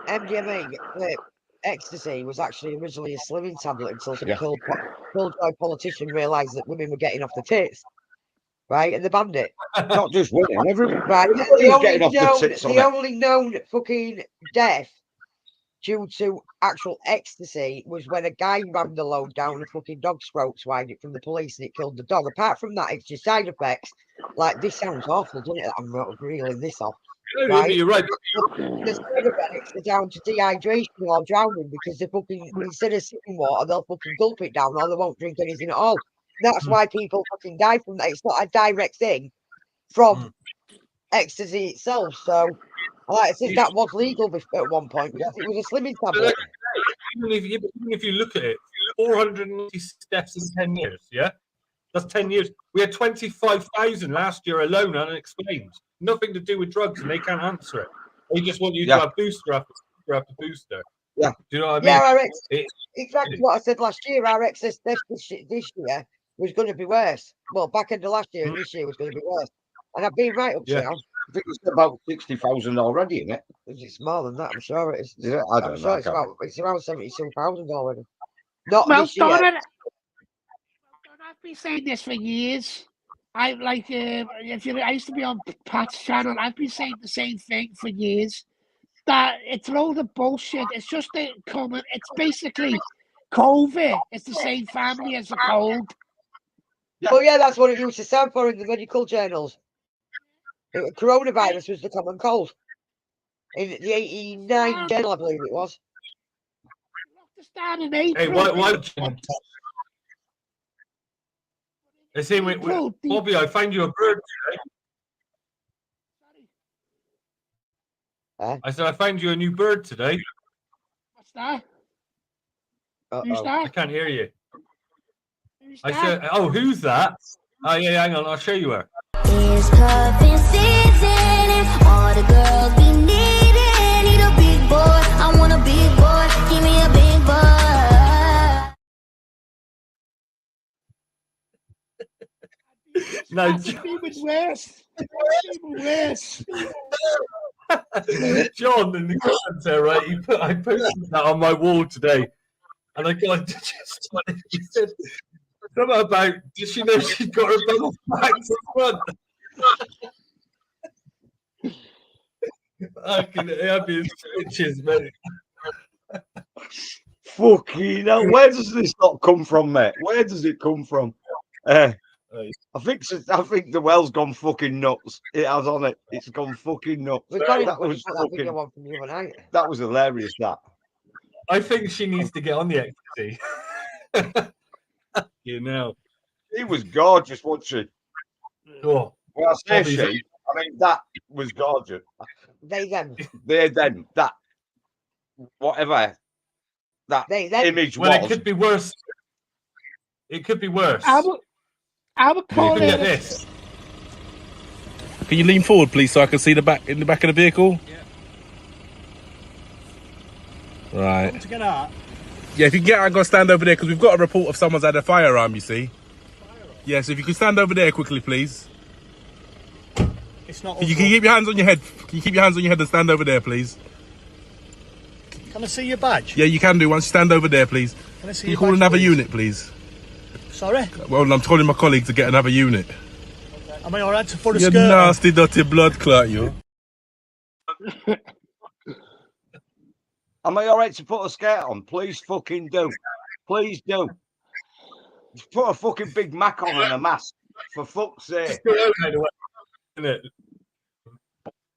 MDMA, ecstasy, was actually originally a slimming tablet until some killjoy politician realised that women were getting off the tits. Right, and they banned it. Not just women, everybody. Right, the only known fucking death due to actual ecstasy was when a guy rammed a load down a fucking dog's throat to hide it from the police and it killed the dog. Apart from that, it's just side effects. Like, this sounds awful, doesn't it? I'm not reeling this off. Right? You're right. The side effects are down to dehydration or drowning because they fucking, instead of sipping water, they'll fucking gulp it down or they won't drink anything at all. That's why people fucking die from that. It's not a direct thing from ecstasy itself. So, like I said, that was legal at one point because it was a slimming tablet. Even if you look at it, 490 deaths in 10 years, yeah? That's 10 years. We had 25,000 last year alone unexplained. Nothing to do with drugs, and they can't answer it. They just want you to have booster after booster after booster. Yeah. Do you know what I mean? Yeah, our ex, It- exactly what I said last year. Our excess this year was going to be worse. Well, back end of last year and this year was going to be worse. And I've been right up to Yeah. now. I think it's about 60,000 already, isn't it? It's more than that. I'm sure it is. Is it? I don't I'm know. sure I it's can't about remember. it's around 72,000 already. Not Well this year. done. I've been saying this for years. I like if you I used to be on Pat's channel. I've been saying the same thing for years. That it's a load of bullshit. It's just common. It's basically COVID. It's the same family as a cold. Well, yeah, that's what it used to stand for in the medical journals. Coronavirus was the common cold. In the 89 journal, I believe it was. Start in April. Hey, why? I say, Bobby, I find you a bird today. I said, I found you a new bird today. What's that? Who's that? I can't hear you. Who's I that? said, oh, who's that? Oh, yeah, hang on, I'll show you her. It's cuffing season and all the girls be needing. Need a big boy, I want a big boy. Give me a big boy. No, Even worse. Even worse. John in the comments there, right? I posted that on my wall today, and I got just he said something about did she know she's got her bubble back to front? I can have his stitches, mate. Fucking hell, where does this not come from, mate? Where does it come from? I think the well's gone fucking nuts. It has on it. It's gone fucking nuts. We've got That was that video on from the other night. That was hilarious. That. I think she needs to get on the ecstasy. You know, she was gorgeous, wasn't she? Oh, well, I say Bobby's she. I mean, that was gorgeous. They them. They them. That. Whatever. That image well, was. it could be worse. It could be worse. I would call Look at it. this. Can you lean forward, please, so I can see the back of the vehicle? Yeah. Right. To get out. Yeah, if you can get out, I'm going to stand over there because we've got a report of someone's had a firearm, you see. Yeah, so if you can stand over there quickly, please. It's not. Can you keep your hands on your head? Can you keep your hands on your head and stand over there, please? Can I see your badge? Yeah, you can do. Once you stand over there, please. Can I see Can you your call badge, another please? unit, please? Sorry? Well, I'm calling my colleague to get another unit. Am I alright to put a You skirt on? nasty, dirty blood clot, you. Am I all right to put a skirt on? Please fucking do. Please do. Just put a fucking Big Mac on and a mask. For fuck's sake. Isn't it?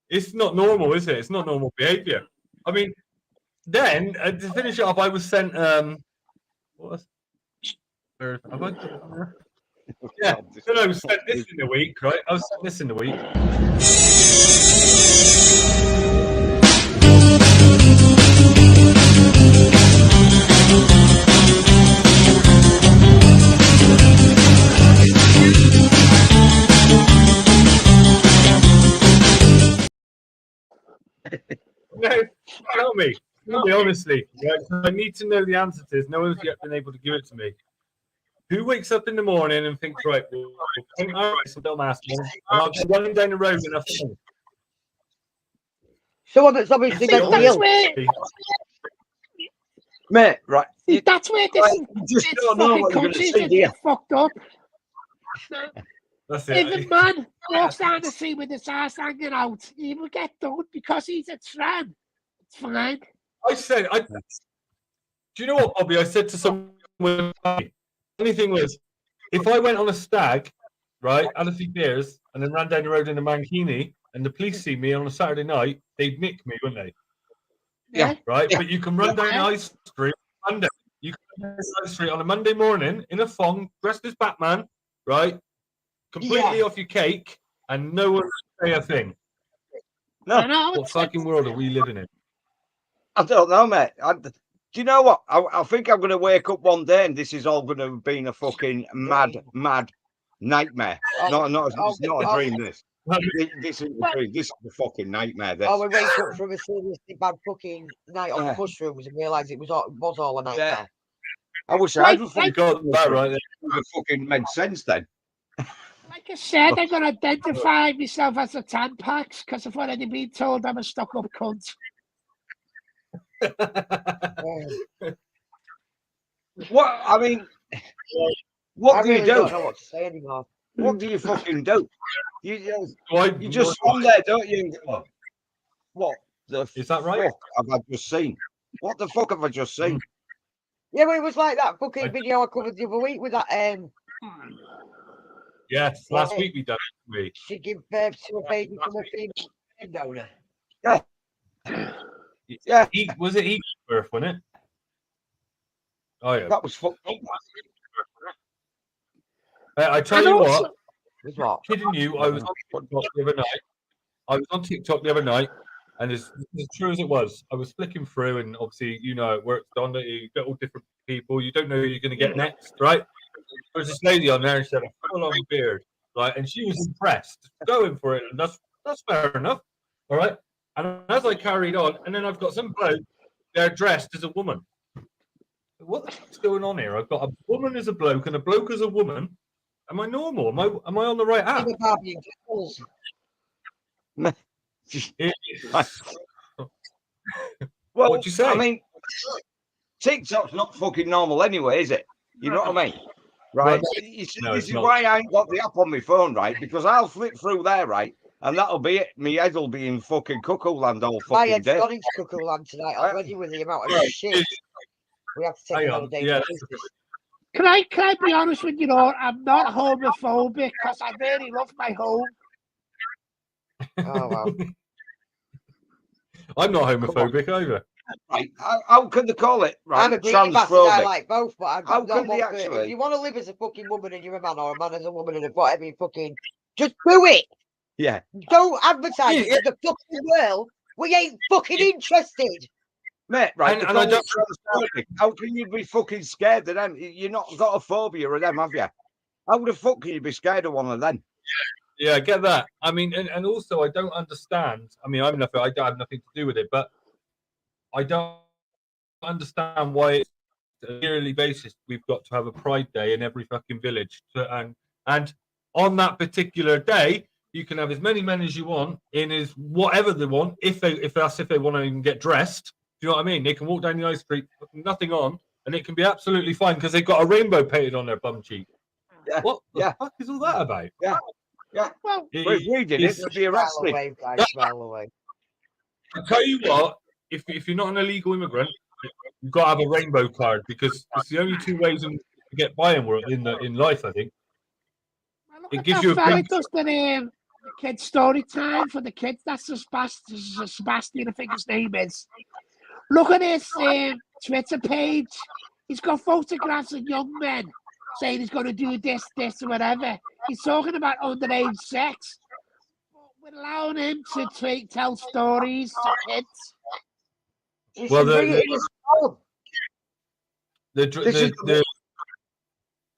It's not normal, is it? It's not normal behaviour. I mean, then to finish it off, I was sent. What was? Have I, yeah, no, I was sent this in the week, right? I was sent this in the week. No, tell me honestly. Right? I need to know the answer to this. No one's yet been able to give it to me. Who wakes up in the morning and thinks, right, well, some dumb ass, and I'll go running down the road and nothing. Someone that's obviously mentally ill. Mate, right. That's where this, you just this don't know fucking what you're going to country's see, just do you? fucked up. That's If it. a man walks down the street with his ass hanging out, he will get done because he's a tramp. It's fine. I said, do you know what, Bobby? I said to someone, funny thing was, if I went on a stag, right, had a few beers, and then ran down the road in a mankini, and the police see me on a Saturday night, they'd nick me, wouldn't they? Yeah. Right? Yeah. But you can run down High Street Monday. You can run down High Street on a Monday morning in a thong, dressed as Batman, right? Completely off your cake, and no one will say a thing. No. What fucking world are we living in? I don't know, mate. Do you know what? I think I'm going to wake up one day and this is all going to have been a fucking mad nightmare. It's not a dream, this. This is the fucking nightmare. This. Oh, we wake up from a seriously bad fucking night on the mushrooms and realise it was all a nightmare. I wish I'd have fucking got that right. It would have fucking made sense then. Like I said, I'm going to identify myself as a Tampax because I've already been told I'm a stuck-up cunt. What? I mean, what do you do? I don't know what to say anymore. What do you fucking do? You just stand there, don't you? And go, what the Is that right? fuck have I just seen? What the fuck have I just seen? Yeah, but it was like that fucking video I covered the other week with that Yes, last week we done it. She gave birth to a baby from a female donor. Yeah. Yeah. Was it birth, wasn't it? Oh yeah. That was fucked up. I tell you what. What? Kidding you, I was on TikTok the other night. And as true as it was, I was flicking through, and obviously, you know, it works on it. You get all different people. You don't know who you're going to get next, right? There was this lady on there, and she had a full-on beard, right? And she was impressed, going for it, and that's fair enough, all right? And as I carried on, and then I've got some bloke, they're dressed as a woman. What the fuck's going on here? I've got a woman as a bloke and a bloke as a woman. Am I normal? Am I on the right app? Well, what'd you say? I mean, TikTok's not fucking normal anyway, is it? You know what I mean? Right? No, this is why I ain't got the app on my phone, right? Because I'll flick through there, right? And that'll be it. My head will be in fucking cuckoo land all fucking My head's day. gone into cuckoo land tonight already with the amount of shit. We have to take another day. Yeah, Can I be honest with you all? I'm not homophobic because I really love my home. Oh wow. I'm not homophobic either. Right? How can they call it? Right? I'm a green bastard. I Transphobic. like both, but I'm How not can they one for it. actually? If you want to live as a fucking woman and you're a man, or a man as a woman and whatever, you fucking just do it. Yeah. Don't advertise it to the fucking world. We ain't fucking interested. Mate, right? And I don't. How can you be fucking scared of them? You're not got a phobia of them, have you? How the fuck can you be scared of one of them? Yeah, I get that. I mean, and also I don't understand. I mean, I have nothing to do with it, but I don't understand why it's on a yearly basis we've got to have a Pride Day in every fucking village, and on that particular day you can have as many men as you want in as whatever they want if they want to even get dressed. Do you know what I mean? They can walk down the high street, nothing on, and it can be absolutely fine because they've got a rainbow painted on their bum cheek. Yeah. What the fuck is all that about? Yeah. Yeah. Well, we did it to be arrested. Smile away. I tell you what, if you're not an illegal immigrant, you've got to have a rainbow card because it's the only two ways to get by in life. I think it gives you a fella does the kids story time for the kids. That's Sebastian, I think his name is. Look at his Twitter page. He's got photographs of young men saying he's going to do this, or whatever. He's talking about underage sex. We're allowing him to tell stories to kids. Well, the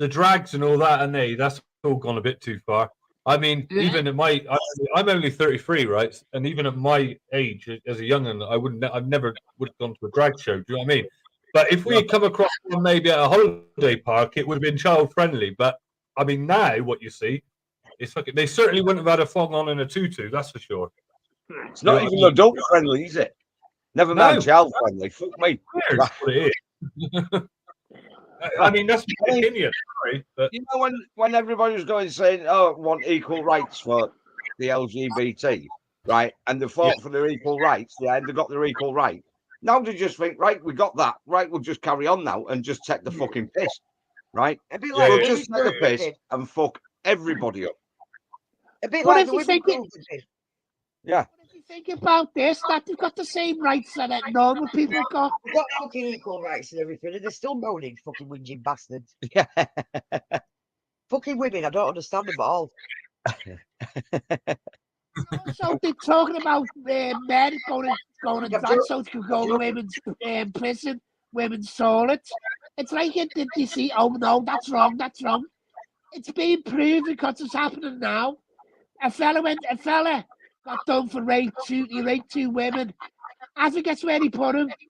drags and all that, and that's all gone a bit too far. I mean, even at I'm only 33, right? And even at my age, as a young'un, I've never would have gone to a drag show. Do you know what I mean? But if we had come across one maybe at a holiday park, it would have been child friendly. But I mean, now what you see, it's fucking. They certainly wouldn't have had a thong on and a tutu. That's for sure. It's not even adult friendly, is it? Never mind child friendly. Fuck me. That's what it is. I mean, that's my opinion. Sorry, but you know when everybody was going saying, "Oh, want equal rights for the LGBT," right? And they fought for their equal rights, and they got their equal rights. Now they just think, right, we got that, right? We'll just carry on now and just take the fucking piss, right? A bit like we'll just take the piss and fuck everybody up. A bit What like if the you women think movement did. Yeah. If you think about this, that they've got the same rights that normal people got. They've got fucking equal rights and everything, and they're still moaning, fucking whinging bastards. Yeah. Fucking women, I don't understand them at all. So they're talking about men going to drag, so they could go to women's prison, women's toilets. It's like did you see? Oh no, that's wrong. It's being proved because it's happening now. A fella got done for rape. He raped 2 women. I think that's where he put him. He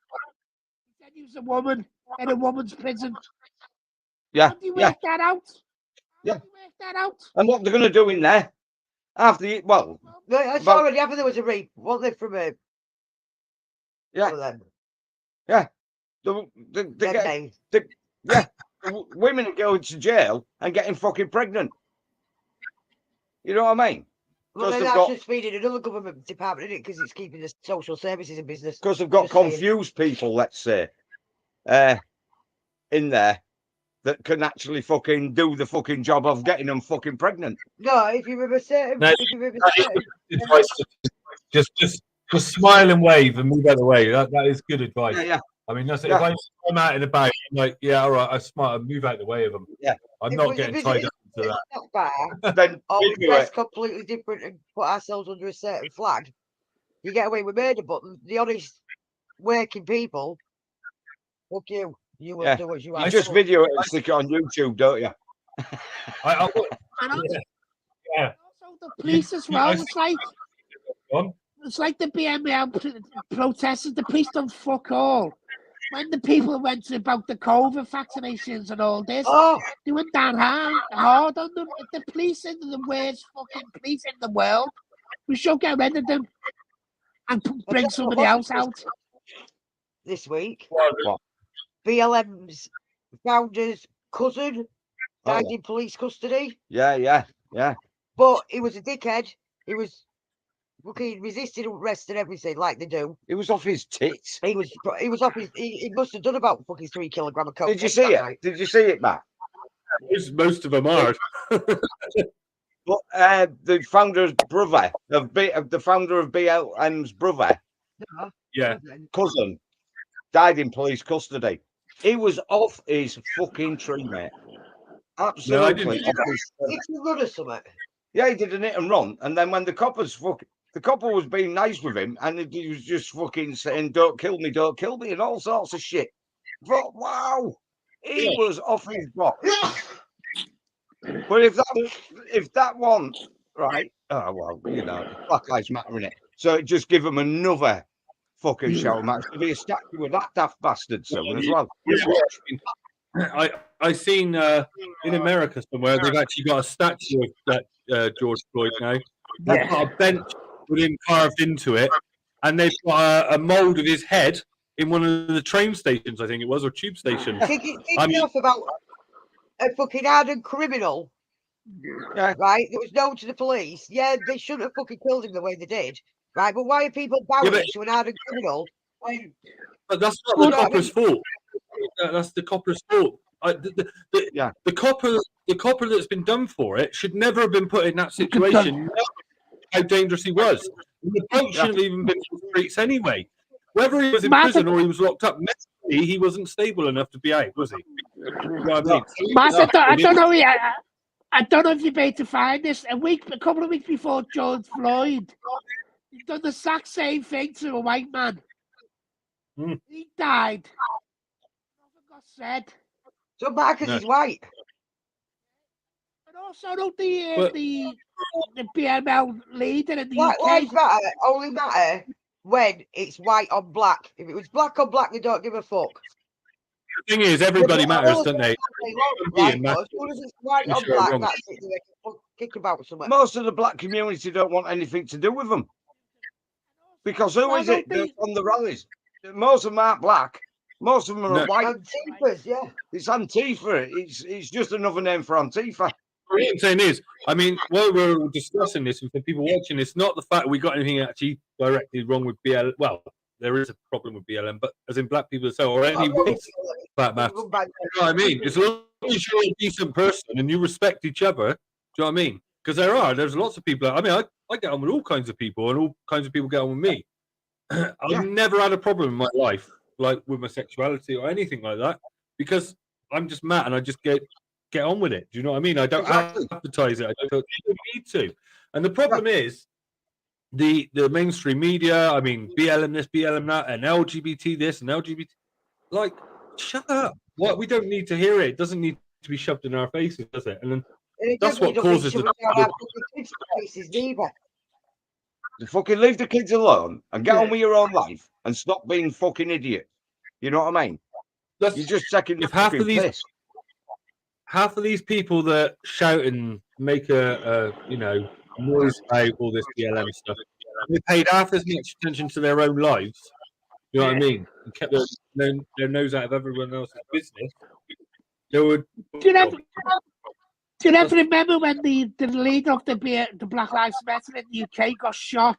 said he was a woman in a woman's prison. Yeah, How do you work that out? Yeah. How do you work that out? And what they're going to do in there after the No, it's about- already happened. There was a rape. Wasn't there from a? Yeah. Them. Yeah. Women are going to jail and getting fucking pregnant. You know what I mean? Well, then they've that's got- just feeding another government department, isn't it? Because it's keeping the social services in business. Because they've got Just saying. confused people, let's say, in there that can actually fucking do the fucking job of getting them fucking pregnant. No, if you remember certain, No, if you remember certain, Just smile and wave and move out of the way. That is good advice. Yeah. I mean, that's Yeah. if I'm out and about, I'm like, yeah, all right, I'm smart. I'll move out of the way of them. Yeah. I'm if not we getting visit tied up into that. that bar, Then or we we do dress it. completely different and put ourselves under a certain flag, you get away with murder. But the honest working people, fuck you. You will Yeah. do what you You want. just video it and stick it on YouTube, don't you? I And also the police as well. It's like the BML protesters. The police don't fuck all. When the people went about the COVID vaccinations and all this, they went down hard on them. The police are the worst fucking police in the world. We should get rid of them and bring somebody else out. This week, What? BLM's founder's cousin died in police custody. Yeah. But he was a dickhead. He was fucking resisting arrest and everything like they do. He was off his tits. He was off his. He must have done about fucking 3 kilograms of coke. Did you see it? Night. Did you see it, Matt? Most of them are. But the founder's brother of the founder of BLM's brother, Yeah, cousin, died in police custody. He was off his fucking tree, mate. Absolutely. Did you run or something? Yeah, he did an hit and run, and then when the copper was being nice with him, and he was just fucking saying, don't kill me," and all sorts of shit. But wow, he was off his block. But if that one, right? Oh well, you know, Black Lives Matter in it. So just give him another fucking show match. There'll be a statue of that daft bastard soon as well. I seen in America somewhere they've actually got a statue of that George Floyd now. They've got a bench with him carved into it, and they've got a mould of his head in one of the train stations, I think it was, or tube stations. Kicking off about a fucking hardened criminal, right? That was known to the police. Yeah, they shouldn't have fucking killed him the way they did, right? But why are people bowing to an hardened criminal? But that's not the copper's fault. That's the copper's fault. The copper that's been done for it should never have been put in that situation. How dangerous he was. The boat shouldn't have even been in the streets anyway. Whether he was in prison or he was locked up, mentally he wasn't stable enough to be out, was he? You know what I mean? Matt, I don't know. I don't know if you're able to find this. A couple of weeks before George Floyd, he done the exact same thing to a white man. He died. Nothing got said. So because he's white. And also, don't the BML leader in the Black UK. lives matter only matter when it's white on black. If it was black on black, they don't give a fuck. The thing is, everybody matters, don't they? Right, as soon as it's white on black, that's it. They can kick about something. Most of the black community don't want anything to do with them. Because who is it that's on the rallies? Most of them aren't black. Most of them are white. Antifas, yeah. It's Antifa. It's just another name for Antifa. What I'm saying is, I mean, while we're discussing this, and for people watching, it's not the fact that we got anything actually directly wrong with BLM. Well, there is a problem with BLM, but as in black people or any race, that matters. You know what I mean? As long as you're a decent person and you respect each other, do you know what I mean? Because there's lots of people. I mean, I get on with all kinds of people, and all kinds of people get on with me. I've never had a problem in my life, like with my sexuality or anything like that, because I'm just Matt and I just get on with it. Do you know what I mean? I don't advertise it. I don't need to. And the problem is the mainstream media. I mean, BLM this, BLM that, and LGBT this and LGBT. Like, shut up. What? We don't need to hear it. It doesn't need to be shoved in our faces, does it? And then That's what causes the. Kids places neither. To fucking leave the kids alone and get on with your own life and stop being fucking idiot. You know what I mean? You're just taking the fucking piss. Half of these people that shout and make a noise about all this BLM stuff, they paid half as much attention to their own lives. You know what I mean? And kept their nose out of everyone else's business. They would. Do you ever remember when the leader of the Black Lives Matter in the UK got shot?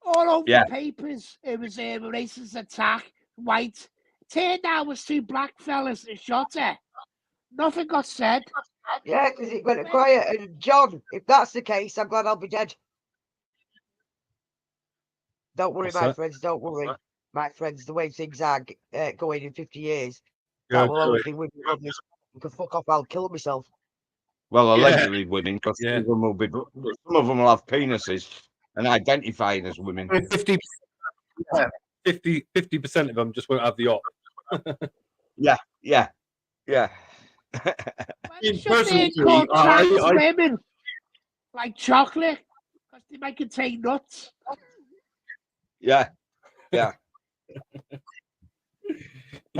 All over the papers, it was a racist attack, white. Turned out it was two black fellas that shot her. Nothing got said. Yeah, because it went quiet. And John, if that's the case, I'm glad I'll be dead. Don't worry, friends. Don't worry, my friends. The way things are going in 50 years, that will only be with me. You can fuck off. I'll kill myself. Well, allegedly women, because some of them will be. Some of them will have penises and identifying as women. 50% of them just won't have the op. Yeah. Personally, called trans women like chocolate because they might contain nuts. Yeah.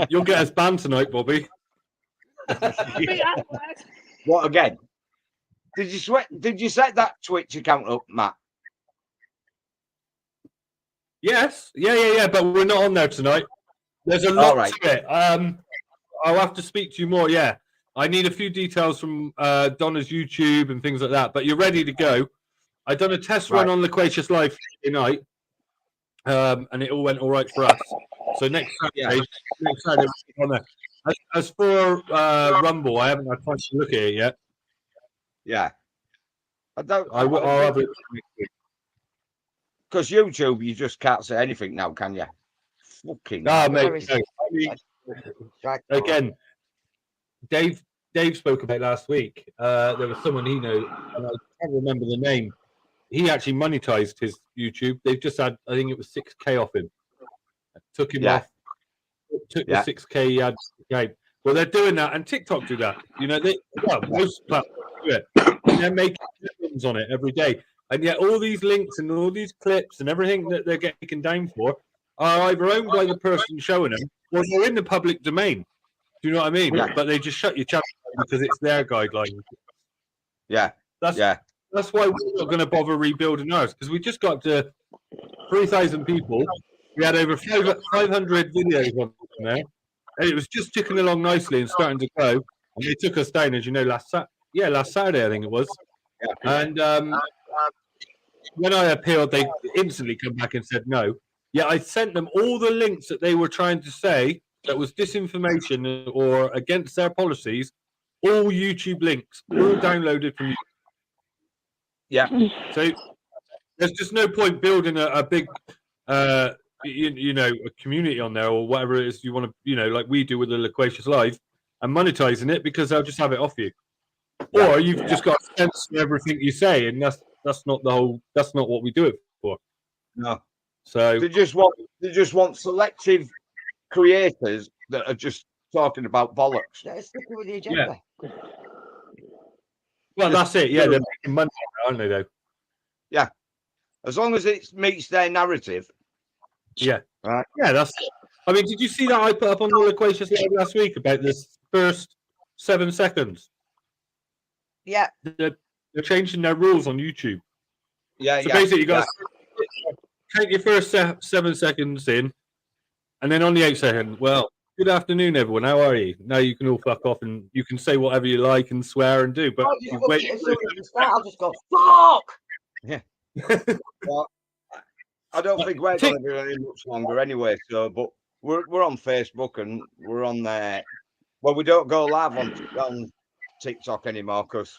You'll get us banned tonight, Bobby. What again? Did you set that Twitch account up, Matt? Yes. Yeah. But we're not on there tonight. There's a lot to it. I'll have to speak to you more. Yeah. I need a few details from Donna's YouTube and things like that. But you're ready to go. I done a test run on Loquacious Live tonight, and it all went all right for us. So next Saturday we're on there. As for Rumble, I haven't had time to look at it yet. Yeah, I'll have it. Because YouTube, you just can't say anything now, can you? Fucking. Mate. Again, Dave spoke about last week. There was someone he knew, and I can't remember the name. He actually monetized his YouTube. They've just had, I think it was 6K off him. Took him off. Took the 6K he had. Okay. Well, they're doing that, and TikTok do that. You know, most platforms do it. And they're making films on it every day. And yet all these links and all these clips and everything that they're getting taken down for are either owned by the person showing them or they're in the public domain. Do you know what I mean? Yeah. But they just shut your channel because it's their guidelines. Yeah. That's why we're not going to bother rebuilding ours, because we just got to 3,000 people. We had over 500 videos on there, and it was just ticking along nicely and starting to grow. And they took us down, as you know, last Saturday, I think it was. Yeah. And when I appealed, they instantly come back and said no. Yeah, I sent them all the links that they were trying to say that was disinformation or against their policies, all YouTube links, all downloaded from YouTube. Yeah. So there's just no point building a big, a community on there or whatever it is you want to, like we do with the Loquacious Live, and monetizing it because they'll just have it off you. Yeah. Or you've just got to censor everything you say, and that's not that's not what we do it for. No. So they just want selective creators that are just talking about bollocks. Sticking with the agenda. Yeah. Well, that's it. Yeah, they're making money, aren't they? Though. Yeah, as long as it meets their narrative. Yeah. Right. Yeah, that's. I mean, did you see that I put up on the Loquacious Live last week about this first 7 seconds? Yeah. They're changing their rules on YouTube. Yeah. So basically, you got to take your first 7 seconds in, and then on the 8th second, well, good afternoon, everyone. How are you? Now you can all fuck off and you can say whatever you like and swear and do. But I'll just go fuck. Yeah. Well, I don't think we're going to be any much longer anyway. So, but we're on Facebook and we're on there. Well, we don't go live on TikTok anymore because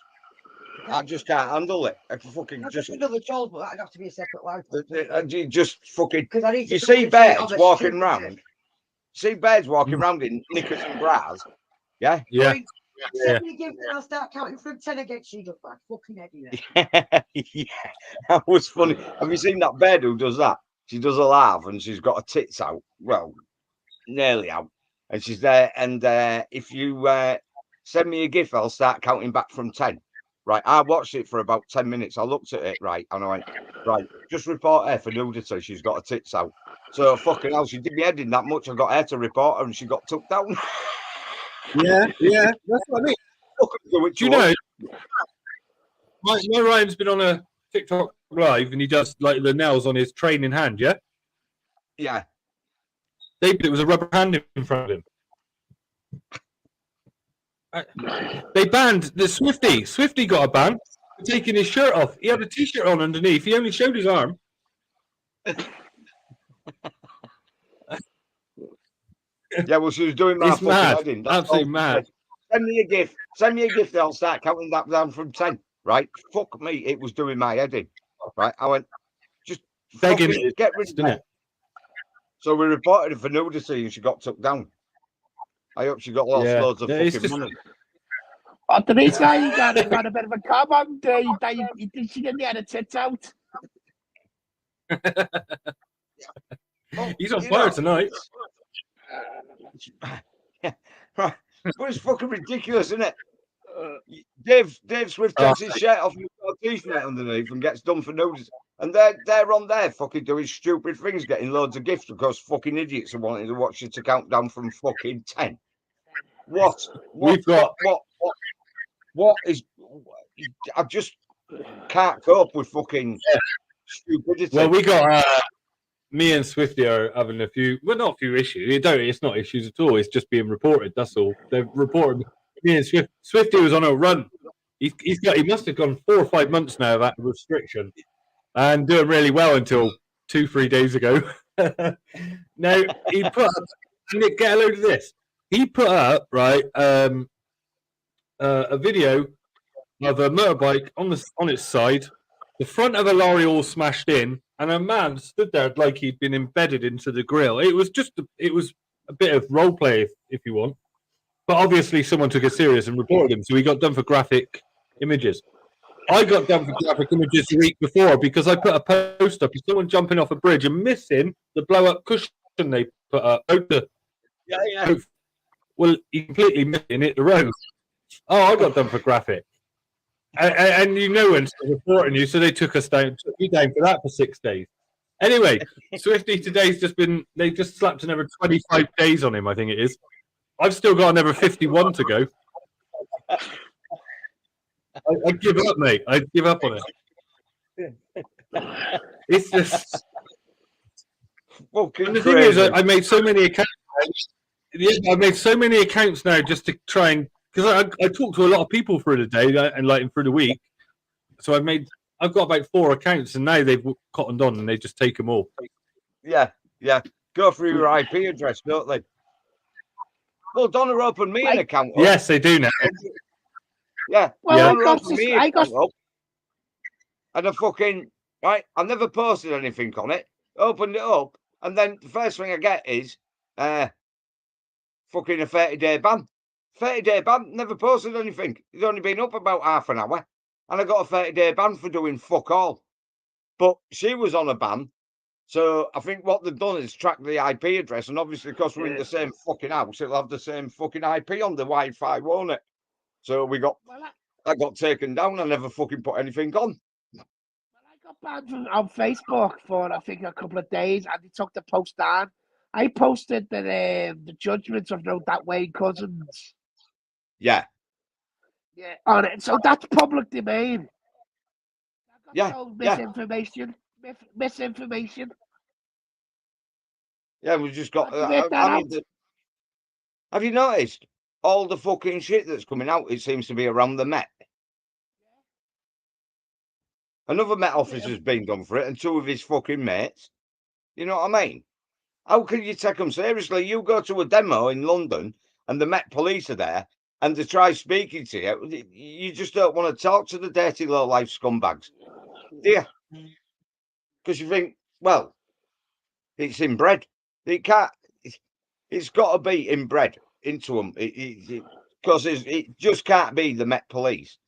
I just can't handle it. I fucking just another job, but that'd have to be a separate live. You just fucking. You see bears walking round. See bears walking around in knickers and bras. Yeah. Yeah. I'll start counting from 10 against you. Look back, fucking Eddie. Yeah, that was funny. Have you seen that bear who does that? She does a laugh and she's got her tits out. Well, nearly out, and she's there. And if you send me a GIF. I'll start counting back from 10. Right. I watched it for about 10 minutes. I looked at it, right, and I went, right, just report her for nudity. She's got her tits out. So fucking hell, she did me head in that much. I got her to report her, and she got took down. Yeah, that's what I mean. Do you know, my Ryan's been on a TikTok live, and he does like the nails on his training hand. Yeah. Yeah. It was a rubber hand in front of him. They banned the Swifty. Swifty got a ban for taking his shirt off. He had a t-shirt on underneath. He only showed his arm. Yeah, well, she was doing my It's fucking mad. head in. Absolutely mad. Send me a GIF. Send me a GIF. I'll start counting that down from 10. Right? Fuck me. It was doing my head in. Right? I went, just Begging fucking get rid of it. So we reported her for nudity, and she got took down. I hope she got loads of fucking money. Oh, the reason I got a bit of a comment, she didn't get her tits out. He's on fire tonight. Yeah, right. But it's fucking ridiculous, isn't it? Dave Swift takes his shirt off and he's got a t-shirt underneath and gets done for nudity. And they're on there fucking doing stupid things, getting loads of gifts because fucking idiots are wanting to watch you to count down from fucking 10. What is? I just can't cope with fucking stupidity. Well, we got me and Swifty are having a few. Well, not a few issues. It's not issues at all. It's just being reported. That's all. They've reported. Me and Swifty was on a run. He must have gone 4 or 5 months now of that restriction, and doing really well until 2-3 days ago. Now he put up. Nick, get a load of this. He put up a video of a motorbike on its side, the front of a lorry all smashed in, and a man stood there like he'd been embedded into the grill. It was a bit of role play, if you want, but obviously someone took it serious and reported him, so he got done for graphic images. I got done for graphic images the week before because I put a post up of someone jumping off a bridge and missing the blow-up cushion they put up. Yeah. Well, he completely missed it and hit the road. Oh, I got done for graphic. And you know when they're reporting you, so they took me down for that for 6 days. Anyway, Swifty today's they just slapped another 25 days on him, I think it is. I've still got another 51 to go. I give up, mate. I give up on it. It's just. And the thing is, I made so many accounts. I made so many accounts now just to try and because I talk to a lot of people through the day and like through the week. So I've got about 4 accounts, and now they've cottoned on and they just take them all. Yeah. Go through your IP address, don't they? Well, Donna opened me an account up. Yes, they do now. Yeah. Well, Donna opened me an account up. And I fucking right. I never posted anything on it. Opened it up, and then the first thing I get is fucking a 30-day ban. 30-day ban, never posted anything. It's only been up about half an hour. And I got a 30-day ban for doing fuck all. But she was on a ban. So I think what they've done is track the IP address. And obviously, because we're in the same fucking house, it'll have the same fucking IP on the Wi-Fi, won't it? So I got taken down. I never fucking put anything on. I got banned on Facebook for, I think, a couple of days. And they took the post down. I posted the judgments of That Wayne Cousins. Yeah. Yeah, on it. So that's public domain. Yeah. Misinformation. Misinformation. Yeah, we just got. Have you noticed all the fucking shit that's coming out? It seems to be around the Met. Another Met officer's been done for it, and 2 of his fucking mates. You know what I mean? How can you take them seriously? You go to a demo in London, and the Met police are there. And to try speaking to you, you just don't want to talk to the dirty low-life scumbags, do you? Because you think, well, it's inbred. It can't. It's got to be inbred into them. Because it just can't be the Met Police.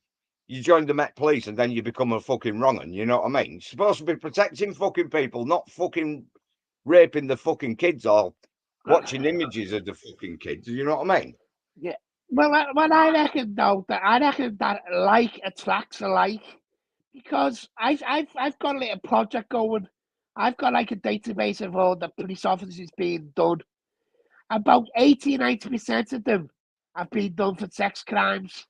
You join the Met Police and then you become a fucking wrong 'un. You know what I mean? You're supposed to be protecting fucking people, not fucking raping the fucking kids or watching images of the fucking kids. You know what I mean? Yeah. Well, I reckon though that like attracts alike, because I've got a little project going. I've got like a database of all the police officers being done. About 80-90% of them have been done for sex crimes.